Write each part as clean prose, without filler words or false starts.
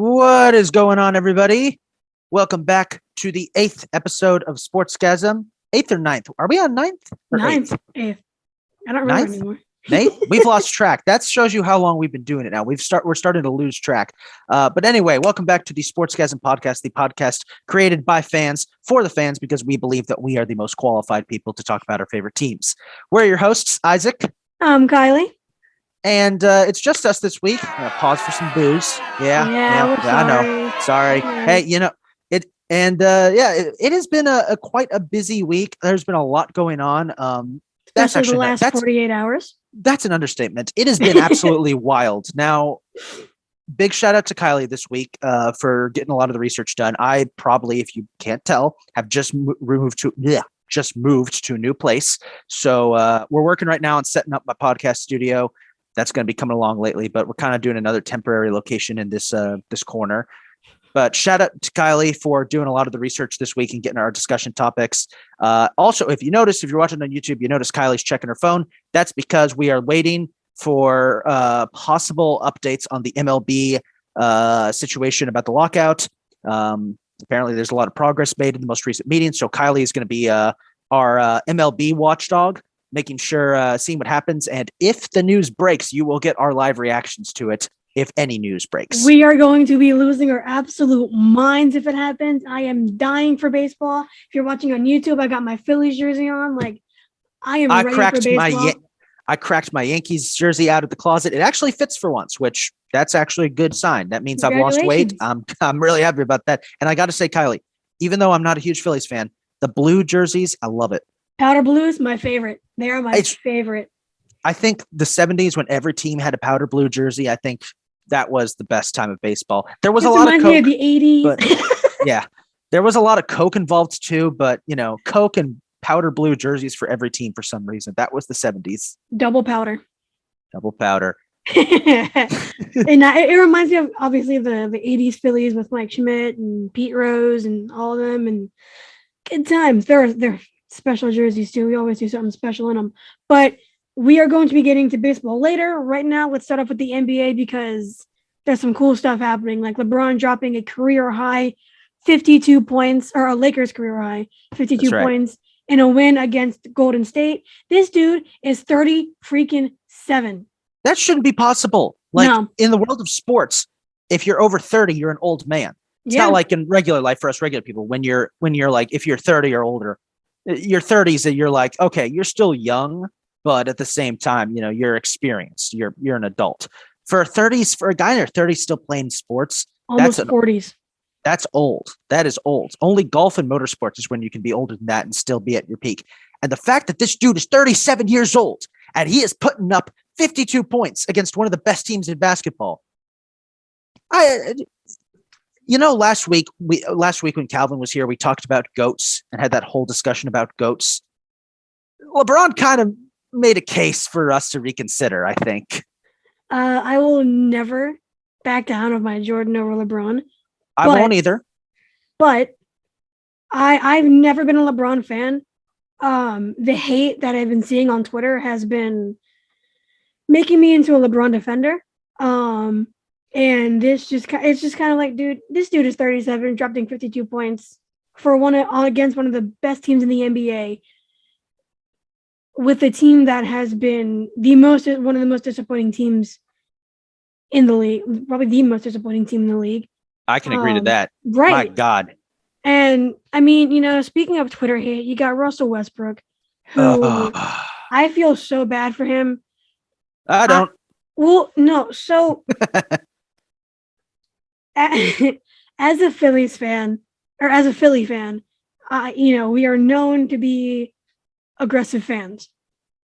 What is going on, everybody? Welcome back to the 8th episode of Sportsgasm. 8th or ninth? Are we on ninth or Ninth. 8th? Eighth. I don't remember anymore. Nate, we've lost track. That shows you how long we've been doing it now. We're starting to lose track. But anyway, welcome back to the Sportsgasm podcast, the podcast created by fans for the fans because we believe that we are the most qualified people to talk about our favorite teams. We're your hosts, Isaac. Kylie. And it's just us this week. I'm gonna pause for some booze. Yeah, I know. Sorry. Yeah. Hey, it, and it has been a quite a busy week. There's been a lot going on. That's Especially actually the last 48 hours. That's an understatement. It has been absolutely wild. Now, big shout out to Kylee this week for getting a lot of the research done. I probably, if you can't tell, have just moved to a new place. So we're working right now on setting up my podcast studio. That's going to be coming along lately, but we're kind of doing another temporary location in this corner. But shout out to Kylee for doing a lot of the research this week and getting our discussion topics. Also, if you're watching on YouTube, you notice Kylie's checking her phone. That's because we are waiting for possible updates on the MLB situation about the lockout. Apparently, there's a lot of progress made in the most recent meeting. So Kylie is going to be our MLB watchdog, making sure, seeing what happens. And if the news breaks, you will get our live reactions to it. If any news breaks, we are going to be losing our absolute minds if it happens. I am dying for baseball. If you're watching on YouTube, I got my Phillies jersey on. Like, I am ready for baseball. I cracked my Yankees jersey out of the closet. It actually fits for once, which that's actually a good sign. That means I've lost weight. I'm really happy about that. And I got to say, Kylie, even though I'm not a huge Phillies fan, the blue jerseys, I love it. Powder blues, my favorite. They are my favorite. I think the 70s when every team had a powder blue jersey, I think that was the best time of baseball. There was a lot of Coke. Of the 80s. But, yeah, there was a lot of Coke involved too, but Coke and powder blue jerseys for every team for some reason. That was the 70s. Double powder. And it reminds me of obviously the 80s Phillies with Mike Schmidt and Pete Rose and all of them, and good times. They're special jerseys too. We always do something special in them. But we are going to be getting to baseball later. Right now, let's start off with the NBA because there's some cool stuff happening, like LeBron dropping a career high 52 points, or a Lakers career high 52 points in a win against Golden State. This dude is 37. That shouldn't be possible. In the world of sports, if you're over 30, you're an old man. It's not like in regular life for us regular people. When you're like, if you're 30 or older, your 30s, and you're like, okay, you're still young, but at the same time, you're experienced. You're an adult. For a guy in their 30s still playing sports, almost 40s. That's old. That is old. Only golf and motorsports is when you can be older than that and still be at your peak. And the fact that this dude is 37 years old and he is putting up 52 points against one of the best teams in basketball. Last week when Calvin was here, we talked about GOATs and had that whole discussion about GOATs. LeBron kind of made a case for us to reconsider, I think. I will never back down of my Jordan over LeBron. I won't either. But I've never been a LeBron fan. The hate that I've been seeing on Twitter has been making me into a LeBron defender. And it's just kind of like, dude, this dude is 37, dropping 52 points for against one of the best teams in the NBA. With a team that has been one of the most disappointing teams in the league, probably the most disappointing team in the league. I can agree to that. Right. My God. And I mean, speaking of Twitter hate, you got Russell Westbrook, who I feel so bad for him. I don't. No. So as a Phillies fan, or as a Philly fan, we are known to be aggressive fans.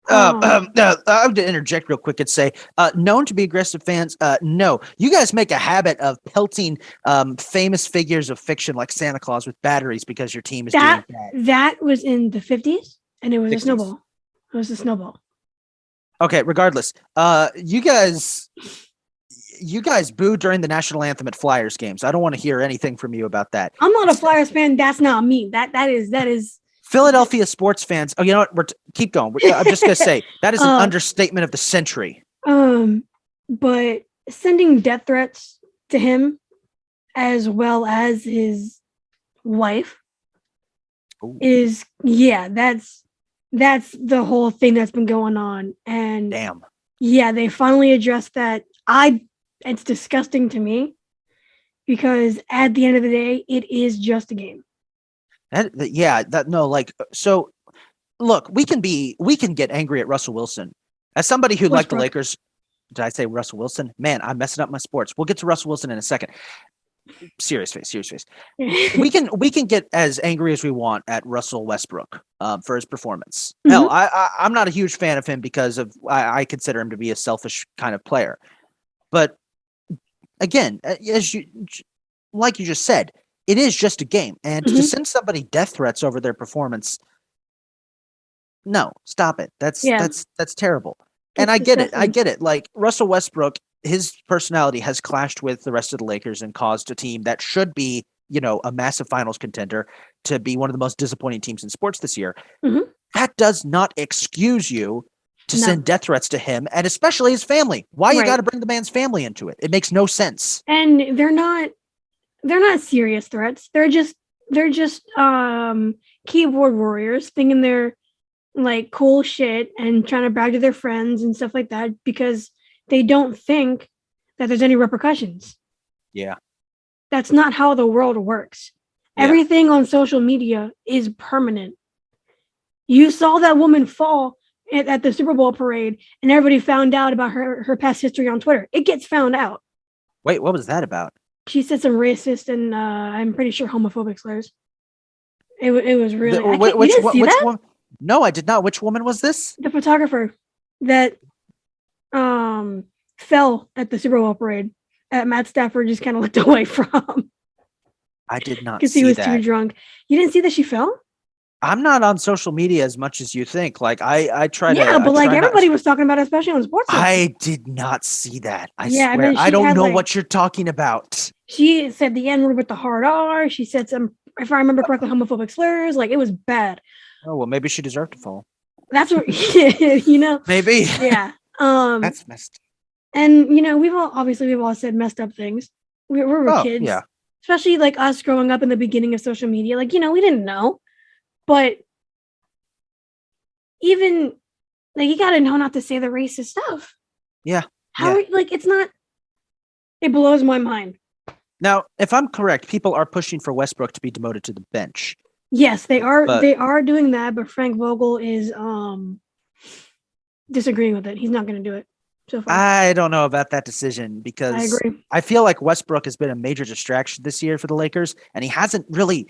I would interject real quick and say, known to be aggressive fans. No, you guys make a habit of pelting famous figures of fiction like Santa Claus with batteries because your team is doing bad. That was in the 50s, and it was 60s. a snowball. It was a snowball. Okay, regardless, you guys booed during the national anthem at Flyers games. I don't want to hear anything from you about that. I'm not a Flyers fan. That's not me. That is. Philadelphia sports fans. Oh, you know what? Keep going. I'm just gonna say that is an understatement of the century. But sending death threats to him as well as his wife Ooh, that's the whole thing that's been going on. And damn. yeah, they finally addressed that. It's disgusting to me because at the end of the day, it is just a game. So look, we can get angry at Russell Wilson. As somebody who liked the Lakers, did I say Russell Wilson? Man, I'm messing up my sports. We'll get to Russell Wilson in a second. Serious face. we can get as angry as we want at Russell Westbrook for his performance. Mm-hmm. Hell, I'm not a huge fan of him because of I consider him to be a selfish kind of player. But again, like you just said, it is just a game, and to send somebody death threats over their performance, no, stop it. That's terrible. And I get it. Like Russell Westbrook, his personality has clashed with the rest of the Lakers and caused a team that should be, a massive finals contender to be one of the most disappointing teams in sports this year. Mm-hmm. That does not excuse you to send death threats to him and especially his family. Why you got to bring the man's family into it? It makes no sense. And they're not serious threats. They're just keyboard warriors thinking they're like cool shit and trying to brag to their friends and stuff like that because they don't think that there's any repercussions. Yeah. That's not how the world works. Yeah. Everything on social media is permanent. You saw that woman fall at the Super Bowl parade and everybody found out about her past history on Twitter. It gets found out. Wait, what was that about? She said some racist and I'm pretty sure homophobic slurs. It was really... Which one? No, I did not. Which woman was this? The photographer that fell at the Super Bowl parade that Matt Stafford just kind of looked away from. I did not see that. Because he was too drunk. You didn't see that she fell? I'm not on social media as much as you think. Like I try to... Yeah, but like everybody was talking about it, especially on sports. I did not see that. I swear. I don't know what you're talking about. She said the N-word with the hard R. She said some, if I remember correctly, homophobic slurs. Like, it was bad. Oh, well, maybe she deserved to fall. That's what, Maybe. Yeah. That's messed. And, we've all said messed up things. We were kids. Yeah. Especially like us growing up in the beginning of social media. Like, we didn't know. But even, like, you got to know not to say the racist stuff. Yeah. It's not, it blows my mind. Now, if I'm correct, people are pushing for Westbrook to be demoted to the bench. Yes, they are. They are doing that, but Frank Vogel is disagreeing with it. He's not going to do it so far. I don't know about that decision because I agree. I feel like Westbrook has been a major distraction this year for the Lakers, and he hasn't really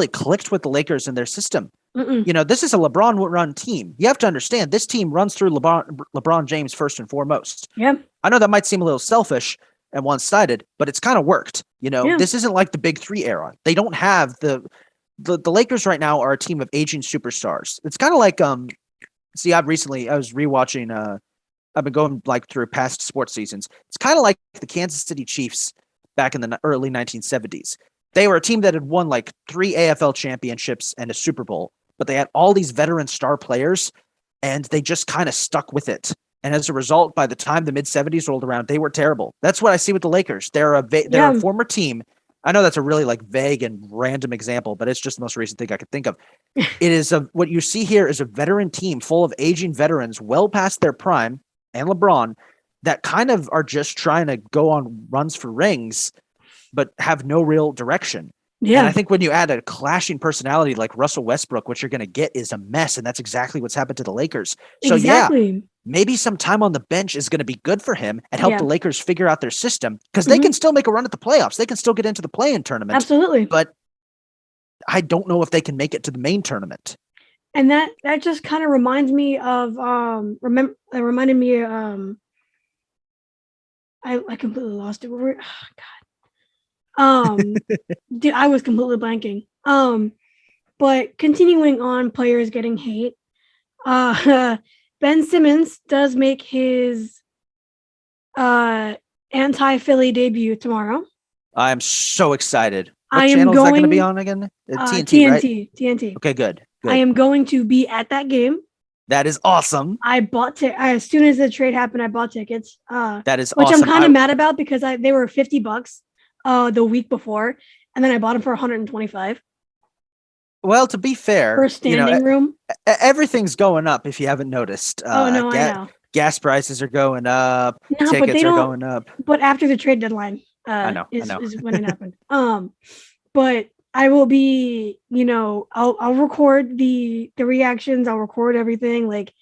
clicked with the Lakers and their system. Mm-mm. This is a LeBron-run team. You have to understand this team runs through LeBron James first and foremost. Yeah, I know that might seem a little selfish and one-sided, but it's kind of worked. This isn't like the Big Three era. They don't have the Lakers right now are a team of aging superstars. It's kind of like I was rewatching I've been going like through past sports seasons. It's kind of like the Kansas City Chiefs back in the early 1970s. They were a team that had won like 3 AFL championships and a Super Bowl, but they had all these veteran star players and they just kind of stuck with it. And as a result, by the time the mid-70s rolled around, they were terrible. That's what I see with the Lakers. They're a former team. I know that's a really like vague and random example, but it's just the most recent thing I could think of. It is what you see here is a veteran team full of aging veterans well past their prime and LeBron that kind of are just trying to go on runs for rings, but have no real direction. Yeah. And I think when you add a clashing personality like Russell Westbrook, what you're going to get is a mess. And that's exactly what's happened to the Lakers. So yeah, maybe some time on the bench is going to be good for him and help the Lakers figure out their system because they can still make a run at the playoffs. They can still get into the play-in tournament. Absolutely. But I don't know if they can make it to the main tournament. And that just kind of reminds me of, I completely lost it. Oh, God. Dude, I was completely blanking. But continuing on players getting hate, Ben Simmons does make his anti-Philly debut tomorrow. I'm so excited. What channel is that going to be on again? TNT, right? TNT. Okay, good. I am going to be at that game. That is awesome. I bought as soon as the trade happened, I bought tickets. That is which awesome. I'm kind of mad about because they were $50. the week before, and then I bought them for 125 Well, to be fair, for standing room. Everything's going up. If you haven't noticed, Oh no, I know. Gas prices are going up. No, but Tickets are going up. But after the trade deadline, I know. is when it happened. But I will be, I'll record the reactions. I'll record everything. Like,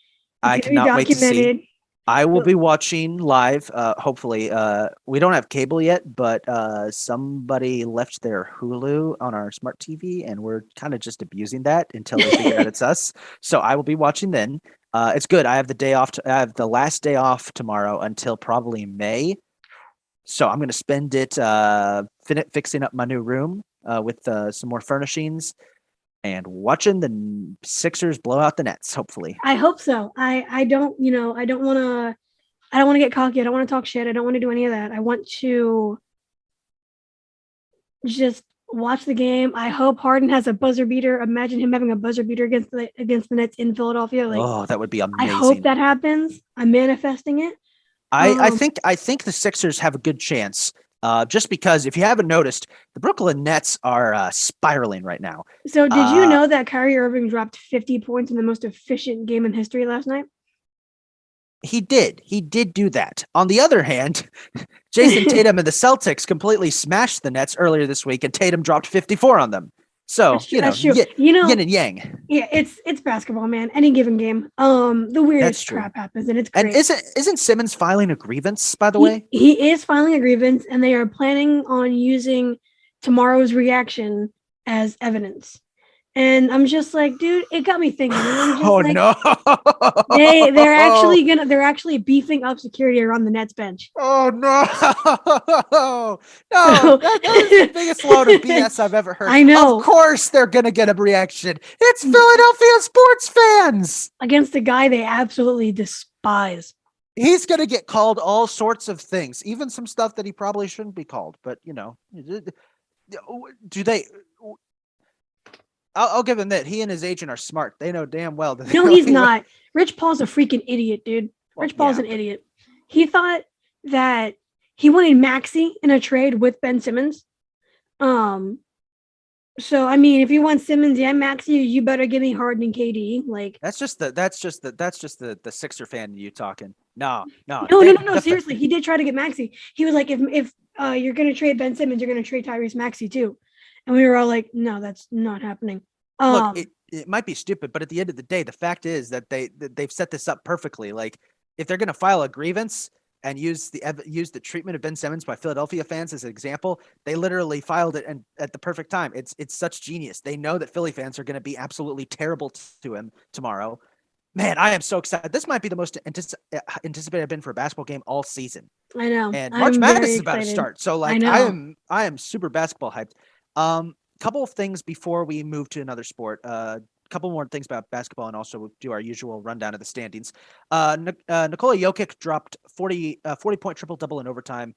I cannot wait to see. I will be watching live. Hopefully, we don't have cable yet, but somebody left their Hulu on our smart TV, and we're kind of just abusing that until they figure out it's us. So I will be watching then. It's good. I have the day off. I have the last day off tomorrow until probably May. So I'm going to spend it fixing up my new room with some more furnishings and watching the Sixers blow out the Nets. Hopefully, I hope so. I don't want to get cocky. I don't want to talk shit. I don't want to do any of that. I want to just watch the game. I hope Harden has a buzzer beater. Imagine him having a buzzer beater against the Nets in Philadelphia. Like, that would be amazing. I hope that happens. I'm manifesting it. I think the Sixers have a good chance. Just because if you haven't noticed, the Brooklyn Nets are spiraling right now. So did you know that Kyrie Irving dropped 50 points in the most efficient game in history last night? He did do that. On the other hand, Jason Tatum and the Celtics completely smashed the Nets earlier this week, and Tatum dropped 54 on them. So, yin and yang. Yeah, it's basketball, man. Any given game. The weirdest crap happens, and it's great. And isn't Simmons filing a grievance, by the way? He is filing a grievance, and they are planning on using tomorrow's reaction as evidence. And I'm just like, dude, it got me thinking. No! They're actually beefing up security around the Nets bench. Oh no! No, that is the biggest load of BS I've ever heard. I know. Of course, they're gonna get a reaction. It's Philadelphia sports fans against a guy they absolutely despise. He's gonna get called all sorts of things, even some stuff that he probably shouldn't be called. But do they? I'll give him that. He and his agent are smart. They know damn well that. No, he's not. Rich Paul's a freaking idiot, dude. Rich Paul's an idiot. He thought that he wanted Maxey in a trade with Ben Simmons. So I mean, if you want Simmons and Maxey, you better give me Harden and KD. Like that's just the Sixer fan in you talking. No. Seriously, he did try to get Maxey. He was like, if you're gonna trade Ben Simmons, you're gonna trade Tyrese Maxey too. And we were all like, no, that's not happening. Look, it might be stupid, but at the end of the day, the fact is that they've set this up perfectly. Like, if they're going to file a grievance and use the treatment of Ben Simmons by Philadelphia fans as an example, they literally filed it and at the perfect time. It's such genius. They know that Philly fans are going to be absolutely terrible to him tomorrow. Man, I am so excited. This might be the most anticipated I've been for a basketball game all season. I know. And March Madness is about to start. So like I am super basketball hyped. Couple of things before we move to another sport. Couple more things about basketball, and also we'll do our usual rundown of the standings. Nikola Jokic dropped 40-point triple-double in overtime.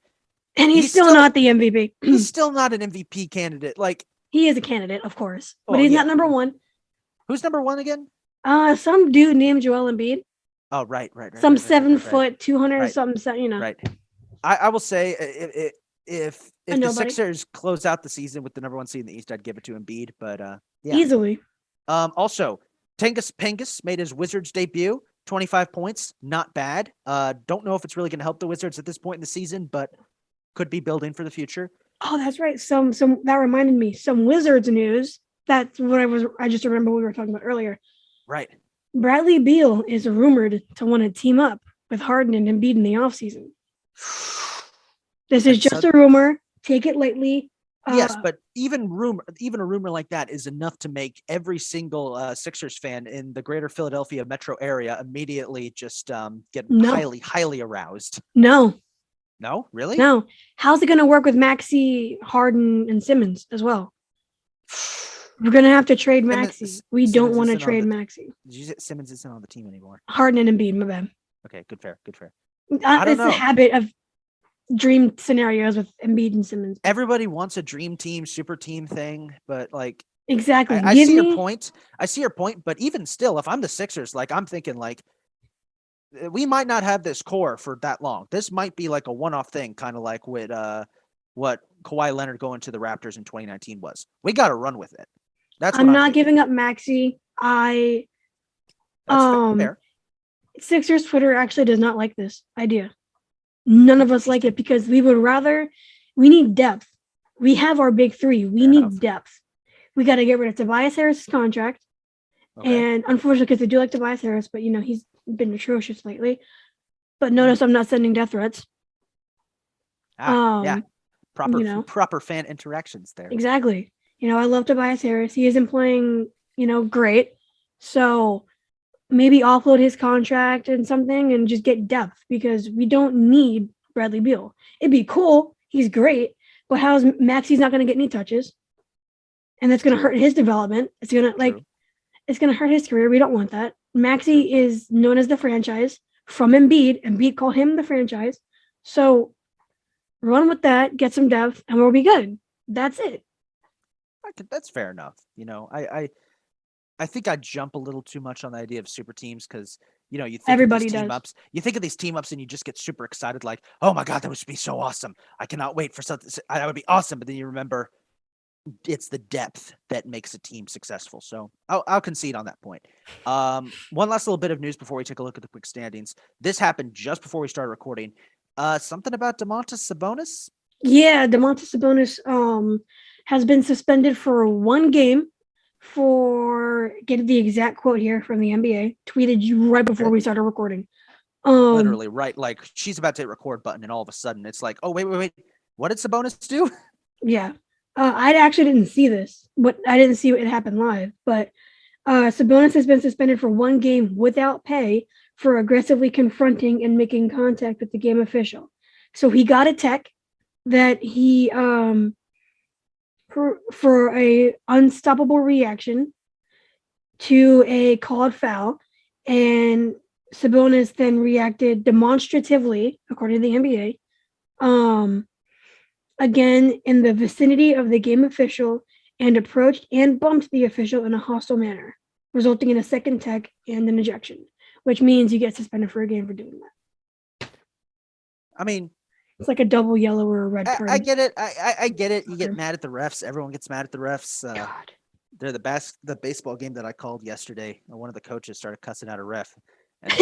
And he's still not the MVP. He's still not an MVP candidate. Like, he is a candidate, of course, but he's not number one. Who's number one again? Some dude named Joel Embiid. Oh, right. Some 7 foot, 200 something, Right. I will say if the Sixers close out the season with the number one seed in the East, I'd give it to Embiid, but yeah. Easily. Also, Tengus Pengus made his Wizards debut, 25 points, not bad. Don't know if it's really going to help the Wizards at this point in the season, but could be building for the future. Oh, that's right. Some that reminded me, some Wizards news. That's what I just remember we were talking about earlier. Right. Bradley Beal is rumored to want to team up with Harden and Embiid in the offseason. This is just a rumor. Take it lightly. Yes, but even a rumor like that is enough to make every single Sixers fan in the greater Philadelphia metro area immediately just get highly aroused. No, really? No. How's it going to work with Maxey, Harden, and Simmons as well? We're going to have to trade Maxey. We don't want to trade Maxey. Simmons isn't on the team anymore. Harden and Embiid, my bad. Okay, good fair. I don't know. It's a habit of dream scenarios with Embiid and Simmons. Everybody wants a dream team, super team thing, but like exactly. I see your point. But even still, if I'm the Sixers, like I'm thinking like we might not have this core for that long. This might be like a one-off thing, kind of like with what Kawhi Leonard going to the Raptors in 2019 was. We got to run with it. That's what I'm not thinking. giving up Maxey. That's fair. Sixers Twitter actually does not like this idea. None of us like it because we need depth. We have our big three. We need depth. We got to get rid of Tobias Harris' contract. Okay. And unfortunately, because I do like Tobias Harris, but he's been atrocious lately. But notice I'm not sending death threats. Yeah. Proper fan interactions there. Exactly. I love Tobias Harris. He isn't playing, great. So maybe offload his contract and something and just get depth because we don't need Bradley Beal. It'd be cool. He's great. But how's Maxey's not going to get any touches? And that's going to hurt his development. It's going to it's going to hurt his career. We don't want that. Maxey is known as the franchise from Embiid. Embiid called him the franchise. So run with that, get some depth, and we'll be good. That's it. That's fair enough. I think I jump a little too much on the idea of super teams because, you think everybody of these does. team ups. You think of these team ups and you just get super excited, like, oh my God, that would be so awesome. I cannot wait for something. That would be awesome. But then you remember it's the depth that makes a team successful. So I'll concede on that point. One last little bit of news before we take a look at the quick standings. This happened just before we started recording. Something about Domantas Sabonis? Yeah, Domantas Sabonis has been suspended for one game for, get the exact quote here from the NBA, tweeted you right before we started recording. Literally, right? Like she's about to hit record button and all of a sudden it's like, oh, wait. What did Sabonis do? Yeah. I actually didn't see this. I didn't see it happen live, but Sabonis has been suspended for one game without pay for aggressively confronting and making contact with the game official. So he got a tech that he for a unstoppable reaction to a called foul, and Sabonis then reacted demonstratively, according to the NBA, again in the vicinity of the game official and approached and bumped the official in a hostile manner, resulting in a second tech and an ejection, which means you get suspended for a game for doing that. I mean, it's like a double yellow or a red card. I get it. I get it. You get mad at the refs. Everyone gets mad at the refs. They're the baseball game that I called yesterday. One of the coaches started cussing out a ref. And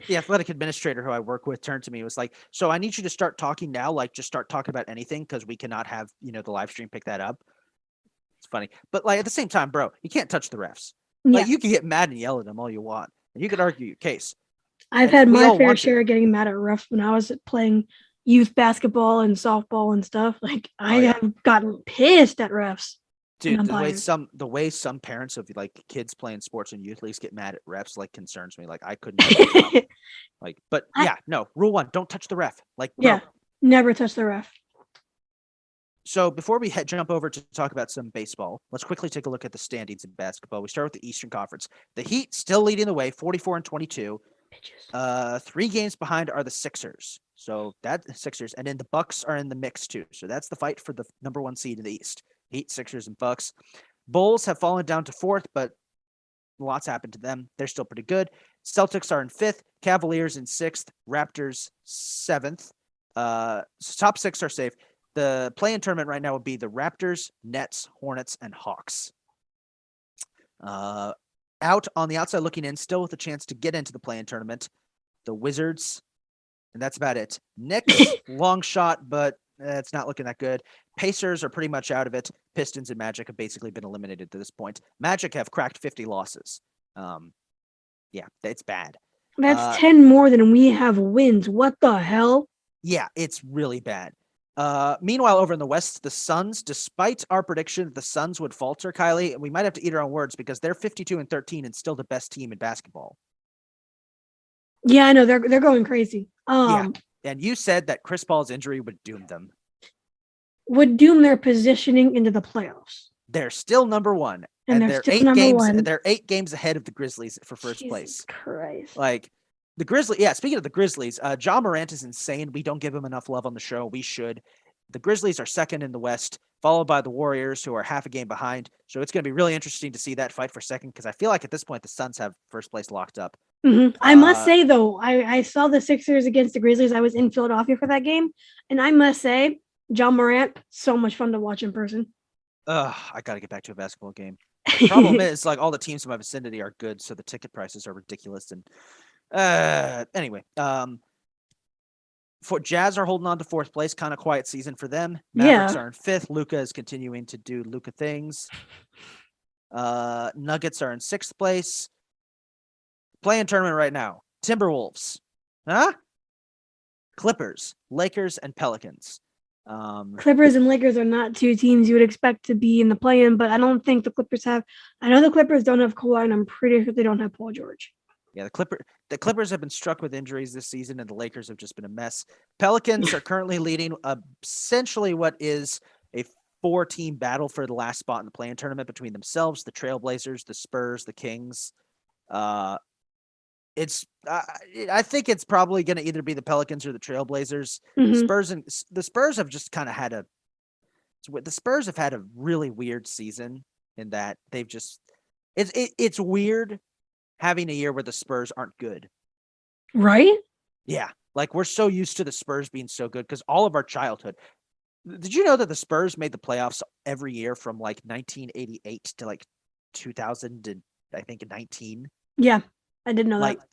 the athletic administrator who I work with turned to me and was like, so I need you to start talking now, like just start talking about anything because we cannot have, the live stream pick that up. It's funny. But like at the same time, bro, you can't touch the refs. Yeah. Like you can get mad and yell at them all you want. And you can argue your case. I've had my fair share of getting mad at refs when I was playing youth basketball and softball and stuff. Like I have gotten pissed at refs. Dude, the way some parents of like kids playing sports and youth leagues get mad at refs like concerns me. Like I couldn't rule 1, don't touch the ref. Like bro. Yeah, never touch the ref. So before we jump over to talk about some baseball, let's quickly take a look at the standings in basketball. We start with the Eastern Conference. The Heat still leading the way, 44-22. 3 games behind are the Sixers. So that Sixers, and then the Bucks are in the mix too. So that's the fight for the number 1 seed in the East. Heat, Sixers, and Bucks. Bulls have fallen down to 4th, but lots happened to them. They're still pretty good. Celtics are in 5th. Cavaliers in 6th. Raptors 7th. Top 6 are safe. The play-in tournament right now would be the Raptors, Nets, Hornets, and Hawks. Out on the outside looking in, still with a chance to get into the play-in tournament, the Wizards, and that's about it. Knicks, long shot, but it's not looking that good. Pacers are pretty much out of it. Pistons and Magic have basically been eliminated to this point. Magic have cracked 50 losses. Yeah, it's bad. That's 10 more than we have wins. What the hell? Yeah, it's really bad. Meanwhile, over in the West, the Suns, despite our prediction that the Suns would falter, Kylie, we might have to eat our own words because they're 52-13 and still the best team in basketball. Yeah, I know they're going crazy. Yeah, and you said that Chris Paul's injury would doom them. Would doom their positioning into the playoffs. They're still number 1, and they're 8 games ahead of the Grizzlies for first Jesus place. Christ. Like the Grizzlies. Yeah, speaking of the Grizzlies, Ja Morant is insane. We don't give him enough love on the show. We should. The Grizzlies are 2nd in the West, followed by the Warriors, who are half a game behind. So it's going to be really interesting to see that fight for 2nd because I feel like at this point the Suns have first place locked up. Mm-hmm. I must say, though, I saw the Sixers against the Grizzlies. I was in Philadelphia for that game, and I must say John Morant, so much fun to watch in person. I got to get back to a basketball game. Problem is, like, all the teams in my vicinity are good, so the ticket prices are ridiculous. And anyway, for Jazz are holding on to fourth place, kind of quiet season for them. Mavericks are in fifth. Luka is continuing to do Luka things. Nuggets are in sixth place. Playing tournament right now. Timberwolves, Clippers, Lakers, and Pelicans. Clippers and Lakers are not two teams you would expect to be in the play-in, but I don't think the Clippers have. I know the Clippers don't have Kawhi, and I'm pretty sure they don't have Paul George. Yeah, the Clippers have been struck with injuries this season, and the Lakers have just been a mess. Pelicans are currently leading essentially what is a 4-team battle for the last spot in the play-in tournament between themselves, the Trailblazers, the Spurs, the Kings. I think it's probably going to either be the Pelicans or the Trailblazers. Mm-hmm. The Spurs have just kind of had a really weird season in that they've just it's weird having a year where the Spurs aren't good. Right? Yeah. Like, we're so used to the Spurs being so good because all of our childhood. Did you know that the Spurs made the playoffs every year from like 1988 to like 2000 and I think 19? Yeah, I didn't know like, that.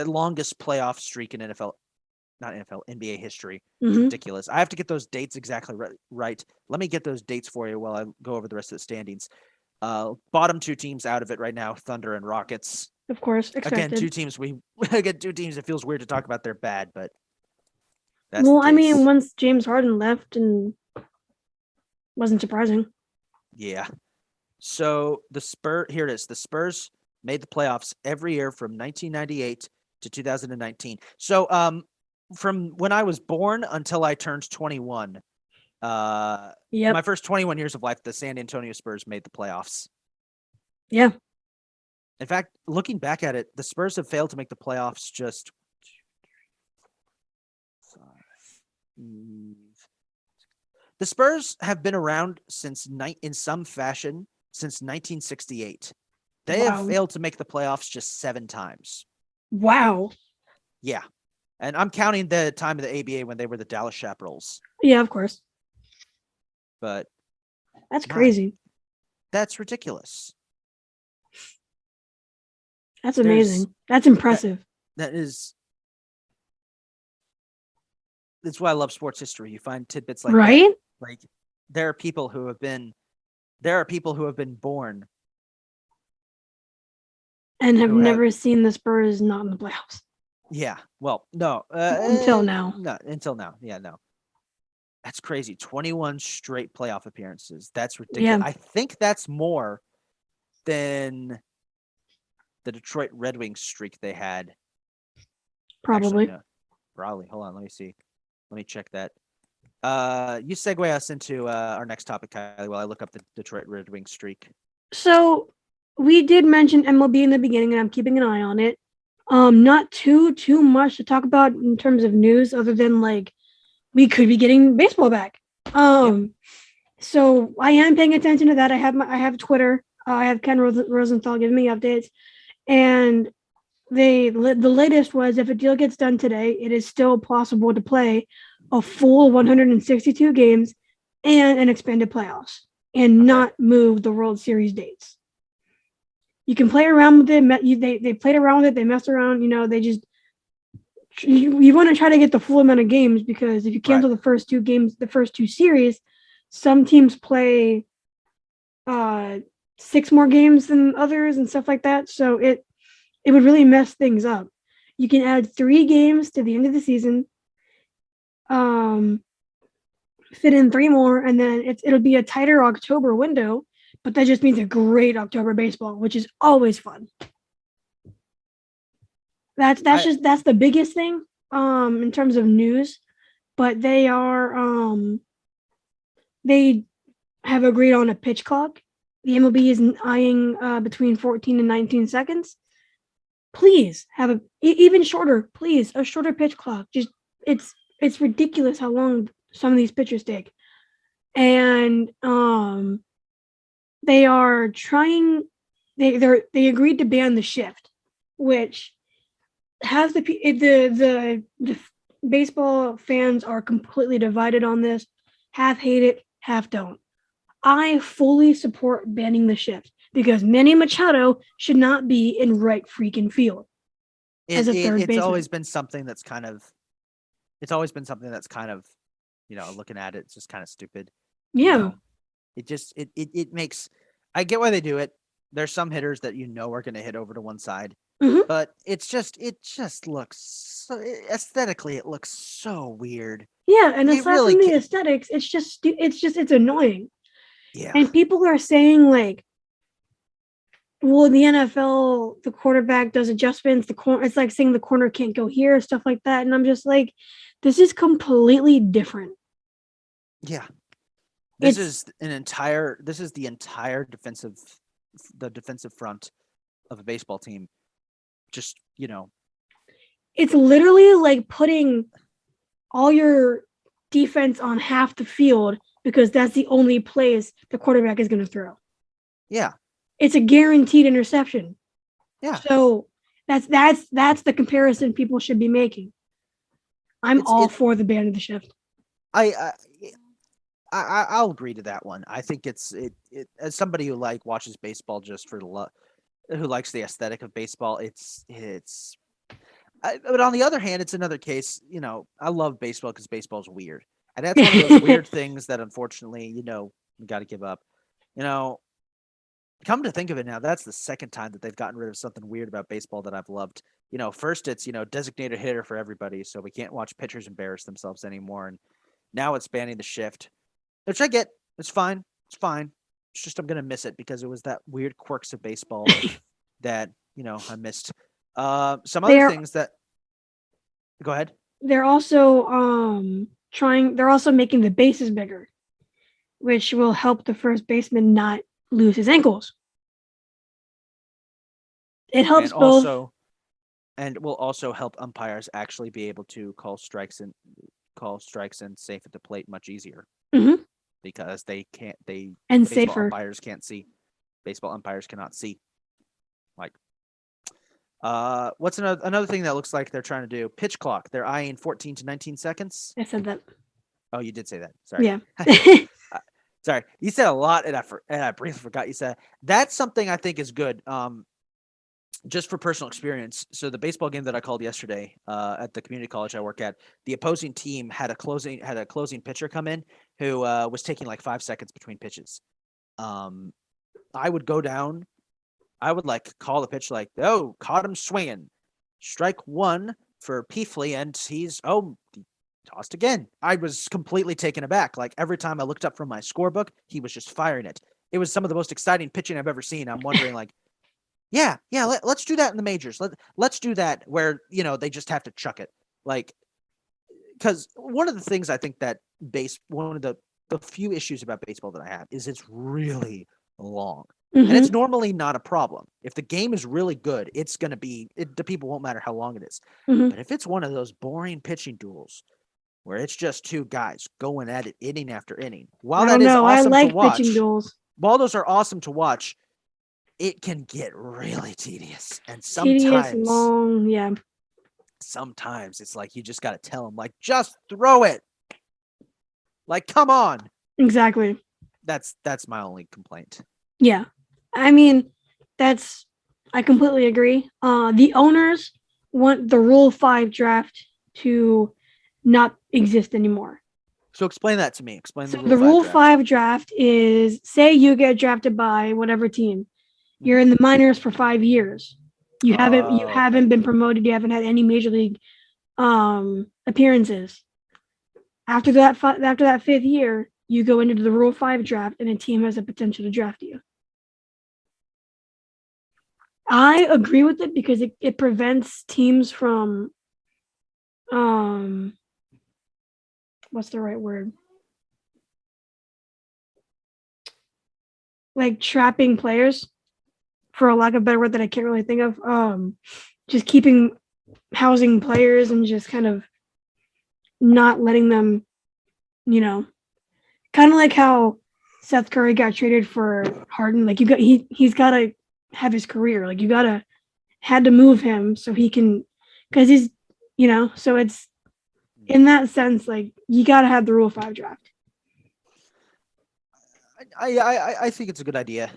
The longest playoff streak in NBA history. It's Mm-hmm. ridiculous. I have to get those dates exactly right. Let me get those dates for you while I go over the rest of the standings. Bottom two teams out of it right now, Thunder and Rockets. Of course, expected. Again, two teams it feels weird to talk about they're bad, but that's well, I mean, once James Harden left, and wasn't surprising. Yeah. So here it is. The Spurs made the playoffs every year from 1998 to 2019. So from when I was born until I turned 21, my first 21 years of life, the San Antonio Spurs made the playoffs. Yeah. In fact, looking back at it, the Spurs have failed to make the playoffs just 5. The Spurs have been around in some fashion since 1968. They have failed to make the playoffs just 7 times. Wow. Yeah. And I'm counting the time of the ABA when they were the Dallas Chaparrals. Yeah, of course. But that's crazy. That's ridiculous. That's amazing. That's impressive. That's why I love sports history. You find tidbits like that. Like, there are people who have been born and have never seen the Spurs not in the playoffs. Yeah. Well, no. Until now. No, until now. Yeah, no. That's crazy. 21 straight playoff appearances. That's ridiculous. Yeah. I think that's more than the Detroit Red Wings streak they had. Probably. Actually, no. Probably. Hold on. Let me see. Let me check that. You segue us into our next topic, Kylie, while I look up the Detroit Red Wings streak. So we did mention MLB in the beginning, and I'm keeping an eye on it. Not too much to talk about in terms of news, other than like we could be getting baseball back. So I am paying attention to that. I have Twitter. I have Ken Rosenthal giving me updates, and the latest was if a deal gets done today, it is still possible to play a full 162 games and an expanded playoffs, and not move the World Series dates. You can play around with it. They played around with it. They messed around. They just you want to try to get the full amount of games, because if you cancel the first 2 games, the first 2 series, some teams play 6 more games than others and stuff like that. So it would really mess things up. You can add 3 games to the end of the season, fit in 3 more, and then it'll be a tighter October window. But that just means a great October baseball, which is always fun. That's the biggest thing in terms of news. But they have agreed on a pitch clock. The MLB is eyeing between 14 and 19 seconds. Please have even shorter. Please, a shorter pitch clock. Just it's ridiculous how long some of these pitchers take, and they are trying. They agreed to ban the shift, which has the baseball fans are completely divided on this. half hate it, half don't. I fully support banning the shift because Manny Machado should not be in right freaking field as a third baseman. It's always been something that's kind of, looking at it, it's just kind of stupid. Yeah. You know? It makes, I get why they do it. There's some hitters that are going to hit over to one side, but it just looks aesthetically, it looks so weird. Yeah, and aside from the aesthetics, it's annoying. Yeah, and people are saying like, well, in the NFL, the quarterback does adjustments. It's like saying the corner can't go here, stuff like that. And I'm just like, this is completely different. Yeah. This is the entire defensive front of a baseball team. Just, it's literally like putting all your defense on half the field because that's the only place the quarterback is going to throw. Yeah. It's a guaranteed interception. Yeah. So that's the comparison people should be making. I'm all for the ban of the shift. I'll agree to that one. I think it's as somebody who watches baseball just for who likes the aesthetic of baseball. But on the other hand, it's another case. I love baseball because baseball's weird, and that's one of those weird things that unfortunately, we got to give up. Come to think of it now, that's the second time that they've gotten rid of something weird about baseball that I've loved. First it's designated hitter for everybody, so we can't watch pitchers embarrass themselves anymore, and now it's banning the shift. Which I get. It's fine. It's just I'm gonna miss it because it was that weird quirks of baseball that I missed. Some other things that. Go ahead. They're also They're also making the bases bigger, which will help the first baseman not lose his ankles. It helps both, and will also help umpires actually be able to call strikes and safe at the plate much easier. Mm-hmm. Because baseball safer. Umpires can't see. Baseball umpires cannot see. What's another thing that looks like they're trying to do? Pitch clock. They're eyeing 14 to 19 seconds. I said that. Oh, you did say that. Sorry. Yeah. Sorry. You said a lot, and I briefly forgot you said. That's something I think is good. Just for personal experience. So the baseball game that I called yesterday at the community college I work at, the opposing team had a closing pitcher come in who was taking 5 seconds between pitches. I would go down. I would call the pitch oh, caught him swinging. Strike one for Peefley, and he's tossed again. I was completely taken aback. Every time I looked up from my scorebook, he was just firing it. It was some of the most exciting pitching I've ever seen. I'm wondering yeah, let's do that in the majors. Let's do that where, they just have to chuck it. Because one of the things I think that one of the few issues about baseball that I have is it's really long. Mm-hmm. And it's normally not a problem. If the game is really good, it's going to be, the people won't matter how long it is. Mm-hmm. But if it's one of those boring pitching duels where it's just two guys going at it inning after inning, while that is awesome to watch, pitching duels. While those are awesome to watch, it can get really tedious, and sometimes long. Yeah. Sometimes it's you just got to tell them, just throw it. Come on. Exactly. That's my only complaint. Yeah, I mean, I completely agree. The owners want the Rule 5 draft to not exist anymore. So explain that to me. Explain the Rule 5 draft is, say you get drafted by whatever team. You're in the minors for 5 years. You haven't been promoted. You haven't had any major league appearances. After that 5th year, you go into the Rule 5 draft, and a team has the potential to draft you. I agree with it because it prevents teams from what's the right word? Trapping players, for a lack of a better word that I can't really think of. Just housing players and just kind of not letting them, kind of like how Seth Curry got traded for Harden. He's got to have his career. You had to move him so he can, because he's, so it's in that sense, you got to have the Rule 5 draft. I think it's a good idea.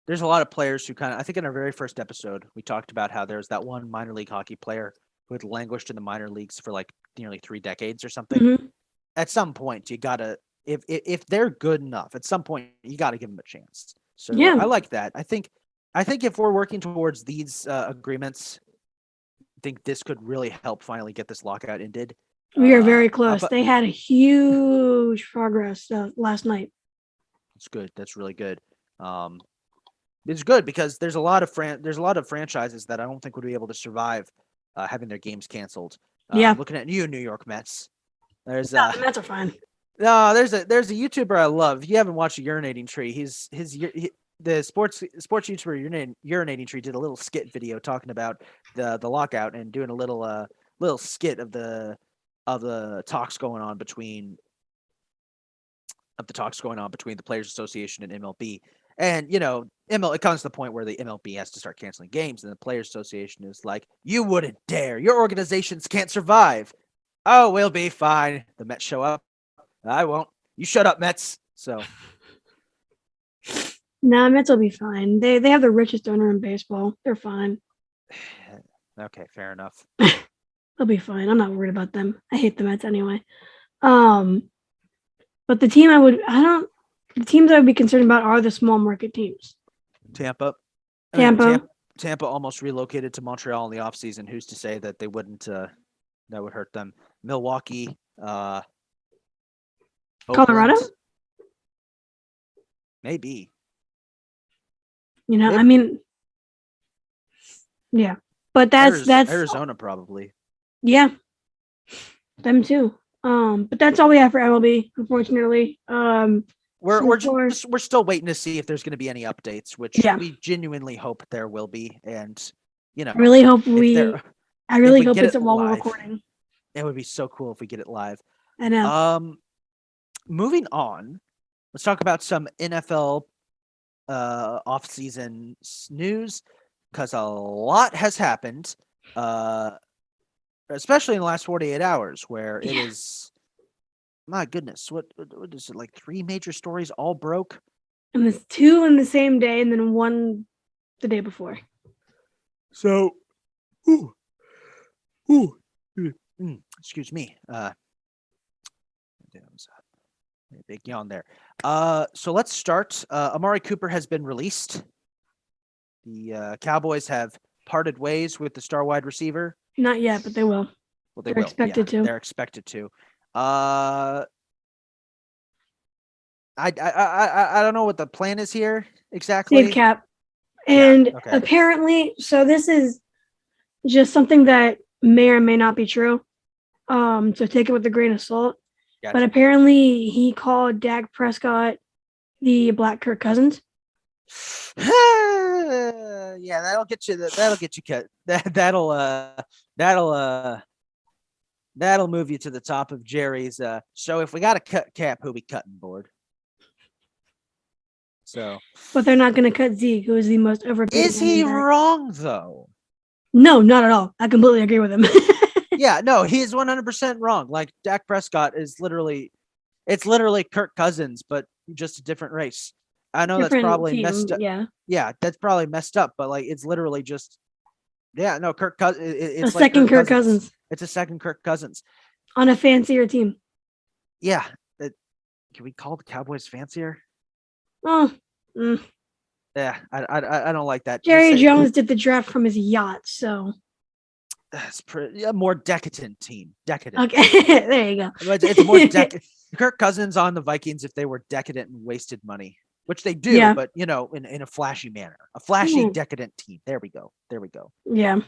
There's a lot of players who I think in our very first episode, we talked about how there's that one minor league hockey player who had languished in the minor leagues for like nearly 3 decades or something. Mhm. At some point, you gotta, if they're good enough, at some point you gotta give them a chance. So Yeah. I like that. I think if we're working towards these agreements, I think this could really help finally get this lockout ended. We are very close. But They had a huge progress last night. it's good. That's really good. It's good because there's a lot of franchises that I don't think would be able to survive having their games canceled. Yeah. Looking at you, New York Mets. There's the Mets are fine. no, there's a YouTuber I love. If you haven't watched Urinating Tree, the sports YouTuber Urinating Tree did a little skit video talking about the lockout and doing a little skit of the talks going on between the Players Association and MLB. And it comes to the point where the MLB has to start canceling games, and the Players Association is like, "You wouldn't dare! Your organizations can't survive." Oh, we'll be fine. The Mets show up. I won't. You shut up, Mets. So, nah, Mets will be fine. They have the richest owner in baseball. They're fine. Okay, fair enough. They'll be fine. I'm not worried about them. I hate the Mets anyway. But the teams I would be concerned about are the small market teams. Tampa. Tampa almost relocated to Montreal in the offseason. Who's to say that they wouldn't? That would hurt them. Milwaukee. Colorado? Oakland, maybe. I mean, yeah. But that's Arizona probably. Yeah. Them too. But that's all we have for MLB, unfortunately. We're still waiting to see if there's going to be any updates, which we genuinely hope there will be. And I really hope it's while we're recording. It would be so cool if we get it live. I know. Moving on, let's talk about some NFL off-season news, because a lot has happened, especially in the last 48 hours, where it is. My goodness, what is it, like 3 major stories all broke? And there's 2 in the same day and then 1 the day before. So, excuse me. There was a big yawn there. So let's start. Amari Cooper has been released. The Cowboys have parted ways with the star wide receiver. Not yet, but they will. Well, they're expected to. They're expected to. I don't know what the plan is here exactly. Save cap. And apparently, so this is just something that may or may not be true. So take it with a grain of salt. Gotcha. But apparently he called Dak Prescott the Black Kirk Cousins. Yeah, that'll get you cut. That'll move you to the top of Jerry's. So if we got to cut Cap, who we cutting, board? So, but they're not going to cut Zeke, who is the most overpaid. Is he wrong though? No, not at all. I completely agree with him. Yeah, no, he is 100% wrong. Like Dak Prescott is literally Kirk Cousins, but just a different race. I know that's probably messed up. Yeah, that's probably messed up, but like it's literally just. Yeah, no, Kirk Cousins. It's a second Kirk Cousins. It's a second Kirk Cousins on a fancier team. Yeah, can we call the Cowboys fancier? Oh, yeah, I don't like that. Jerry Jones did the draft from his yacht, so that's a more decadent team. Decadent. Okay, there you go. It's more decadent. Kirk Cousins on the Vikings if they were decadent and wasted money, which they do, but in a flashy manner, a flashy decadent team. There we go. Yeah.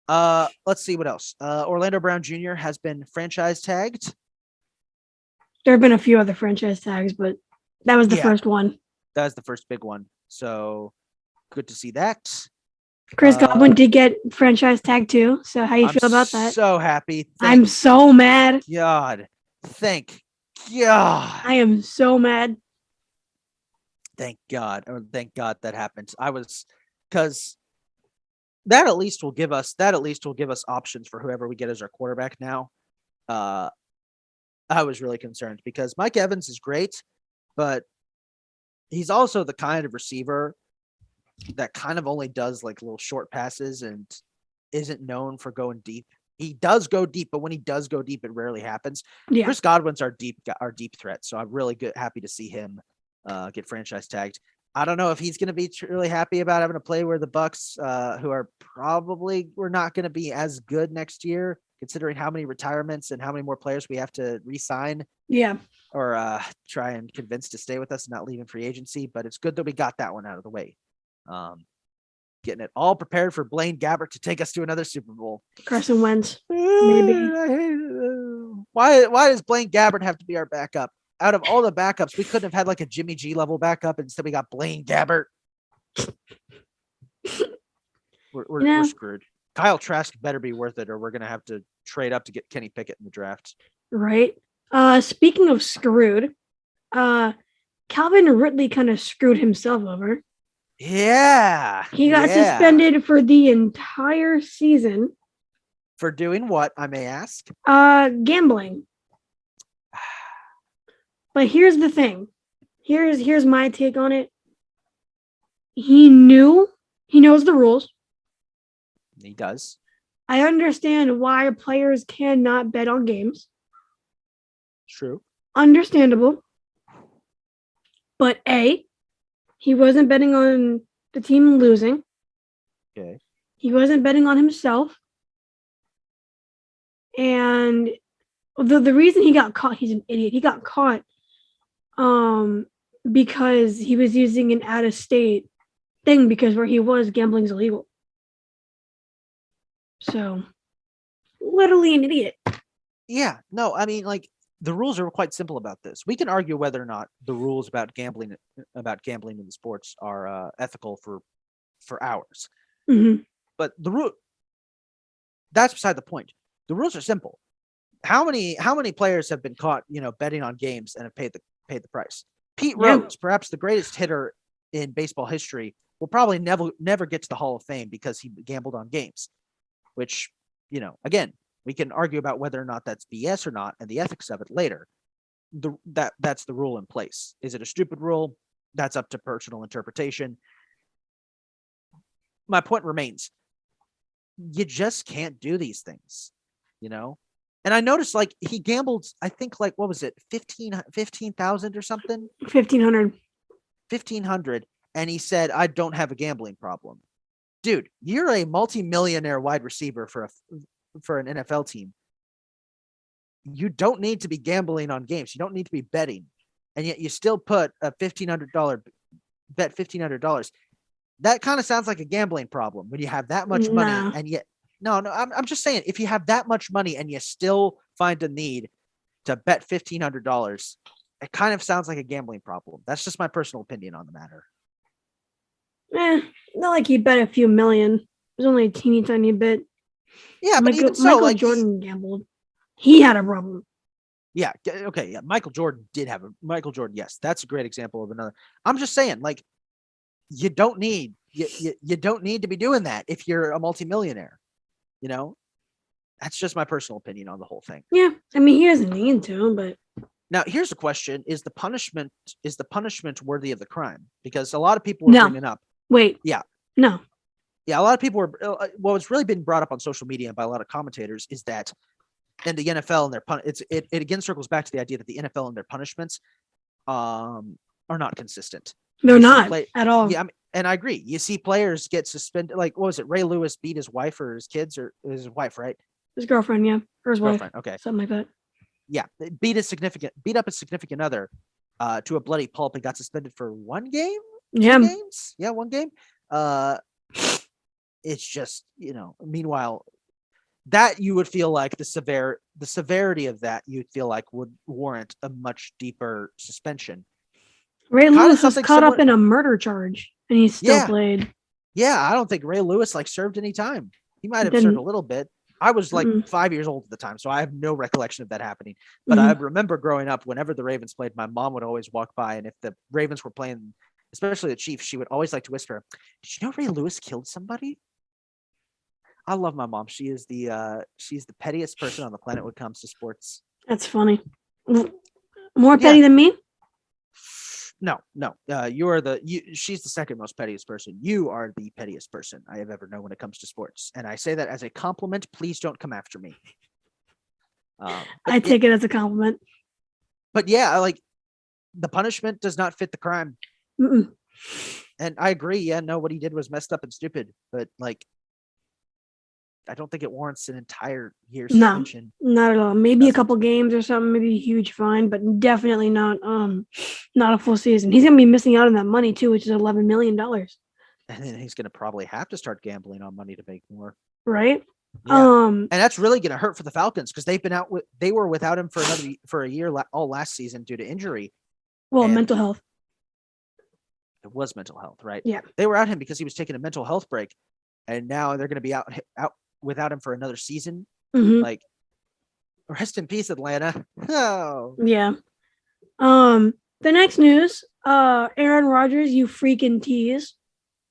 Let's see what else. Orlando Brown Jr. has been franchise tagged. There have been a few other franchise tags, but that was the first one. That was the first big one. So good to see that. Chris Godwin did get franchise tag too. So how you feel about that? So happy. I'm so mad. God. Thank God. I am so mad. Thank God. Thank God that happened. Because that at least will give us options for whoever we get as our quarterback now. I was really concerned because Mike Evans is great, but he's also the kind of receiver that kind of only does like little short passes and isn't known for going deep. He does go deep, but when he does go deep, it rarely happens. Yeah. Chris Godwin's our deep threat, so I'm really happy to see him get franchise tagged. I don't know if he's going to be really happy about having to play where the Bucks, who are probably we're not going to be as good next year, considering how many retirements and how many more players we have to re-sign. Yeah. Or try and convince to stay with us and not leave in free agency. But it's good that we got that one out of the way. Getting it all prepared for Blaine Gabbert to take us to another Super Bowl. Carson Wentz, maybe. I hate it. Why does Blaine Gabbert have to be our backup? Out of all the backups, we couldn't have had like a Jimmy G level backup. Instead, we got Blaine Gabbert. We're screwed. Kyle Trask better be worth it, or we're gonna have to trade up to get Kenny Pickett in the draft. Right. Speaking of screwed, Calvin Ridley kind of screwed himself over. Yeah. He got suspended for the entire season. For doing what, I may ask? Gambling. But here's the thing. Here's my take on it. He knows the rules. He does. I understand why players cannot bet on games. True. Understandable. But A, he wasn't betting on the team losing. Okay. He wasn't betting on himself. And the reason he got caught, he's an idiot. He got caught because he was using an out-of-state thing because where he was, gambling's illegal. So, literally an idiot. Yeah. No, I mean, like, the rules are quite simple about this. We can argue whether or not the rules about gambling in the sports are ethical for hours. Mm-hmm. But that's beside the point. The rules are simple. How many players have been caught, betting on games and have paid the price? Pete Rose, perhaps the greatest hitter in baseball history, will probably never get to the Hall of Fame because he gambled on games, which, again, we can argue about whether or not that's BS or not and the ethics of it later. That's the rule in place. Is it a stupid rule? That's up to personal interpretation. My point remains. You just can't do these things, And I noticed, like, he gambled, I think, like, what was it, 15,000 or something? 1,500. 1,500. And he said, I don't have a gambling problem. Dude, you're a multi-millionaire wide receiver for an NFL team. You don't need to be gambling on games. You don't need to be betting. And yet you still put a $1,500 bet $1,500. That kind of sounds like a gambling problem when you have that much money and yet no, I'm just saying, if you have that much money and you still find a need to bet $1,500, it kind of sounds like a gambling problem. That's just my personal opinion on the matter. Not like he bet a few million. It was only a teeny tiny bit. Yeah, but even so, Michael Jordan gambled. He had a problem. Yeah. Okay. Yeah. Michael Jordan, yes, that's a great example of another. I'm just saying, like, you don't need to be doing that if you're a multimillionaire. That's just my personal opinion on the whole thing. Yeah, I mean, he doesn't need to, but now here's the question: Is the punishment worthy of the crime? Because a lot of people are bringing up. Wait. Yeah. No. Yeah, a lot of people were. What's really been brought up on social media by a lot of commentators is that, in the NFL and their it again circles back to the idea that the NFL and their punishments, are not consistent. They're not at all. Yeah, and I agree. You see players get suspended. Like, what was it? Ray Lewis beat his wife or his kids or his wife, right? His girlfriend, yeah, or his girlfriend. Wife. Okay, something like that. Yeah, beat up a significant other to a bloody pulp and got suspended for 1 game. Yeah, 2 games. Yeah, 1 game. It's just Meanwhile, that you would feel like the severity of that you'd feel like would warrant a much deeper suspension. Ray Lewis was caught up in a murder charge, and he still played. Yeah, I don't think Ray Lewis served any time. He might have served a little bit. I was 5 years old at the time, so I have no recollection of that happening. But I remember growing up, whenever the Ravens played, my mom would always walk by, and if the Ravens were playing, especially the Chiefs, she would always like to whisper, "Did you know Ray Lewis killed somebody?" I love my mom. She's the pettiest person on the planet when it comes to sports. That's funny. More petty than me? No. She's the second most pettiest person. You are the pettiest person I have ever known when it comes to sports, and I say that as a compliment. Please don't come after me. I take it as a compliment. But yeah, like the punishment does not fit the crime. Mm-mm. And I agree. Yeah, no, what he did was messed up and stupid. But like, I don't think it warrants an entire year suspension. No, not at all. Maybe a couple games or something, maybe a huge fine, but definitely not a full season. He's gonna be missing out on that money too, which is $11 million. And then he's gonna probably have to start gambling on money to make more. Right? Yeah. And that's really gonna hurt for the Falcons because they were without him for a year all last season due to injury. Well, mental health. It was mental health, right? Yeah. They were out him because he was taking a mental health break, and now they're gonna be out without him for another season. Mm-hmm. Like, rest in peace, Atlanta. Oh. Yeah. The next news, Aaron Rodgers, you freaking tease.